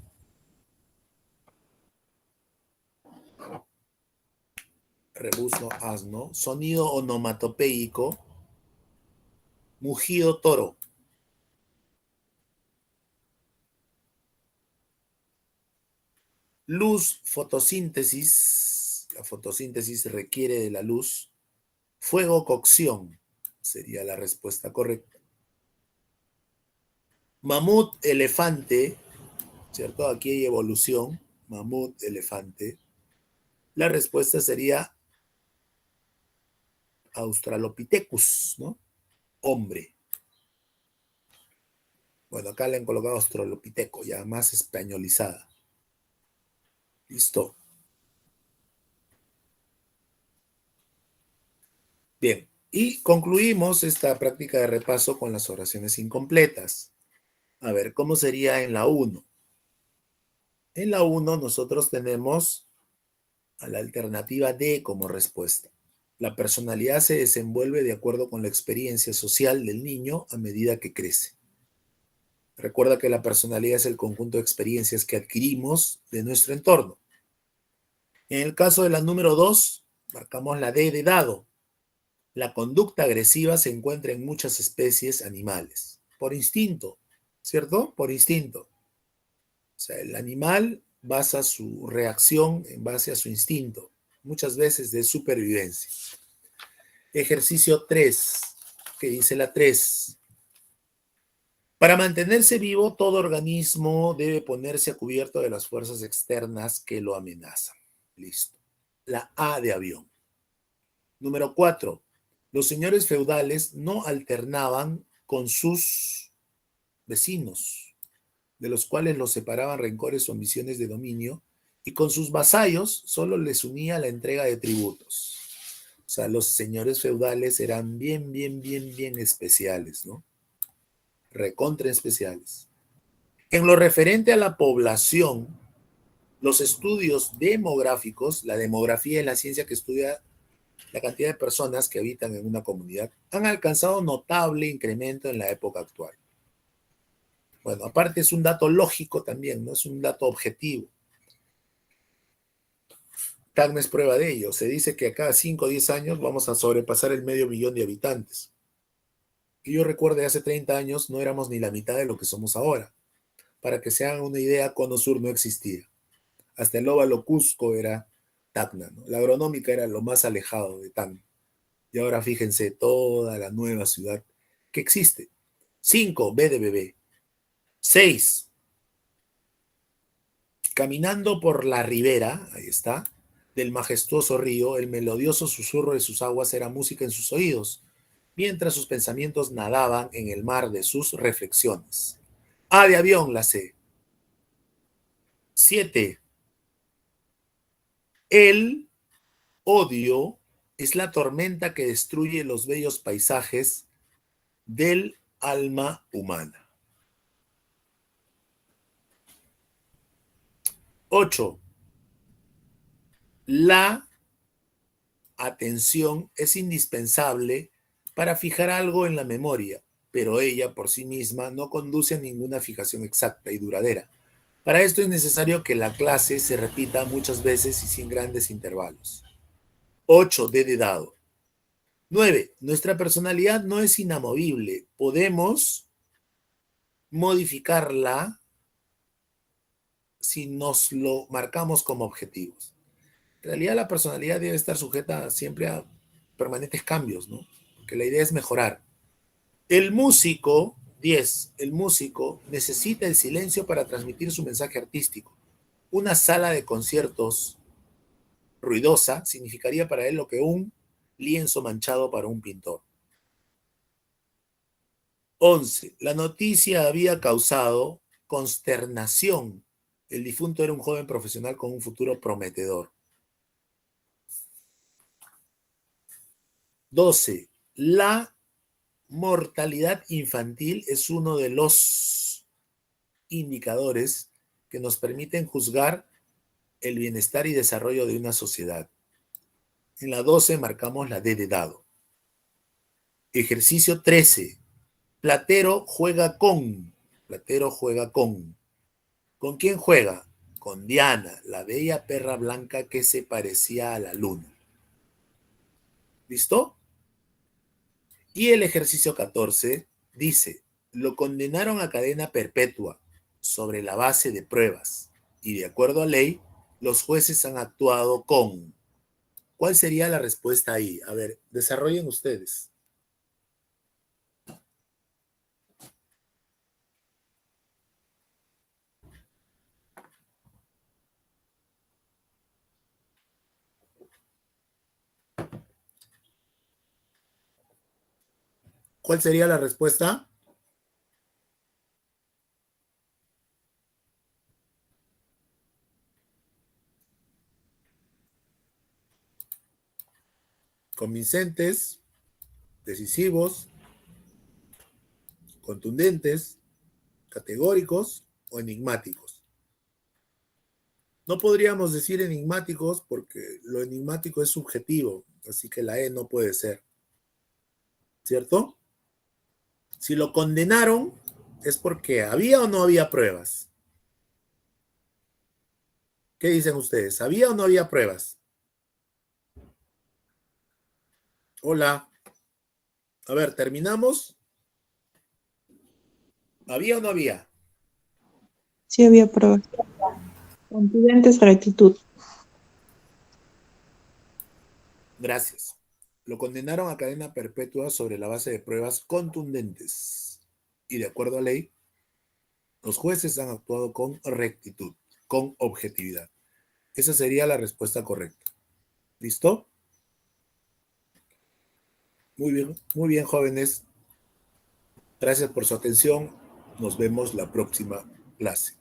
Rebuzno, asno. Sonido onomatopeico. Mugido, toro. Luz, fotosíntesis. La fotosíntesis requiere de la luz. Fuego, cocción. Sería la respuesta correcta. Mamut, elefante. ¿Cierto? Aquí hay evolución. Mamut, elefante. La respuesta sería Australopithecus, ¿no? Hombre. Bueno, acá le han colocado Australopiteco, ya más españolizada. Listo. Bien, y concluimos esta práctica de repaso con las oraciones incompletas. A ver, ¿cómo sería en la 1? En la 1 nosotros tenemos a la alternativa D como respuesta. La personalidad se desenvuelve de acuerdo con la experiencia social del niño a medida que crece. Recuerda que la personalidad es el conjunto de experiencias que adquirimos de nuestro entorno. En el caso de la número 2, marcamos la D de dado. La conducta agresiva se encuentra en muchas especies animales. Por instinto, ¿cierto? Por instinto. O sea, el animal basa su reacción en base a su instinto, muchas veces de supervivencia. Ejercicio 3, que dice la 3. Para mantenerse vivo, todo organismo debe ponerse a cubierto de las fuerzas externas que lo amenazan. Listo. La A de avión. Número 4. Los señores feudales no alternaban con sus vecinos, de los cuales los separaban rencores o ambiciones de dominio, y con sus vasallos solo les unía la entrega de tributos. O sea, los señores feudales eran bien especiales, ¿no? Recontra especiales. En lo referente a la población, los estudios demográficos, la demografía es la ciencia que estudia la cantidad de personas que habitan en una comunidad, han alcanzado notable incremento en la época actual. Bueno, aparte es un dato lógico también, no es un dato objetivo. Tacna es prueba de ello. Se dice que a cada 5 o 10 años vamos a sobrepasar el 500.000 de habitantes. Y yo recuerdo hace 30 años no éramos ni la mitad de lo que somos ahora. Para que se hagan una idea, Cono Sur no existía. Hasta el óvalo Cusco era Tacna, ¿no? La agronómica era lo más alejado de Tacna. Y ahora fíjense toda la nueva ciudad que existe. 5, B de bebé. 6. Caminando por la ribera, ahí está, del majestuoso río, el melodioso susurro de sus aguas era música en sus oídos, mientras sus pensamientos nadaban en el mar de sus reflexiones. A de avión, la C. 7. El odio es la tormenta que destruye los bellos paisajes del alma humana. 8. La atención es indispensable para fijar algo en la memoria, pero ella por sí misma no conduce a ninguna fijación exacta y duradera. Para esto es necesario que la clase se repita muchas veces y sin grandes intervalos. 8, D de dado. 9, nuestra personalidad no es inamovible. Podemos modificarla si nos lo marcamos como objetivos. En realidad la personalidad debe estar sujeta siempre a permanentes cambios, ¿no? Porque la idea es mejorar. El músico, 10, el músico necesita el silencio para transmitir su mensaje artístico. Una sala de conciertos ruidosa significaría para él lo que un lienzo manchado para un pintor. 11. La noticia había causado consternación. El difunto era un joven profesional con un futuro prometedor. 12. La mortalidad infantil es uno de los indicadores que nos permiten juzgar el bienestar y desarrollo de una sociedad. En la 12 marcamos la D de dado. Ejercicio 13. Platero juega con. Platero juega con. ¿Con quién juega? Con Diana, la bella perra blanca que se parecía a la luna. ¿Listo? Y el ejercicio 14 dice, lo condenaron a cadena perpetua sobre la base de pruebas y de acuerdo a ley, los jueces han actuado con. ¿Cuál sería la respuesta ahí? A ver, desarrollen ustedes. ¿Cuál sería la respuesta? Convincentes, decisivos, contundentes, categóricos o enigmáticos. No podríamos decir enigmáticos porque lo enigmático es subjetivo, así que la E no puede ser. ¿Cierto? Si lo condenaron es porque había o no había pruebas. ¿Qué dicen ustedes? ¿Había o no había pruebas? Hola. A ver, ¿terminamos? ¿Había o no había? Sí había pruebas. Contundentes, rectitud. Gracias. Lo condenaron a cadena perpetua sobre la base de pruebas contundentes. Y de acuerdo a ley, los jueces han actuado con rectitud, con objetividad. Esa sería la respuesta correcta. ¿Listo? muy bien, jóvenes. Gracias por su atención. Nos vemos la próxima clase.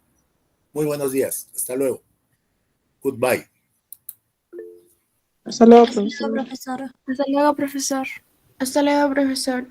Muy buenos días. Hasta luego. Goodbye. Hasta luego, Hasta profesor. luego, profesor. Hasta luego, profesor. Hasta luego, profesor.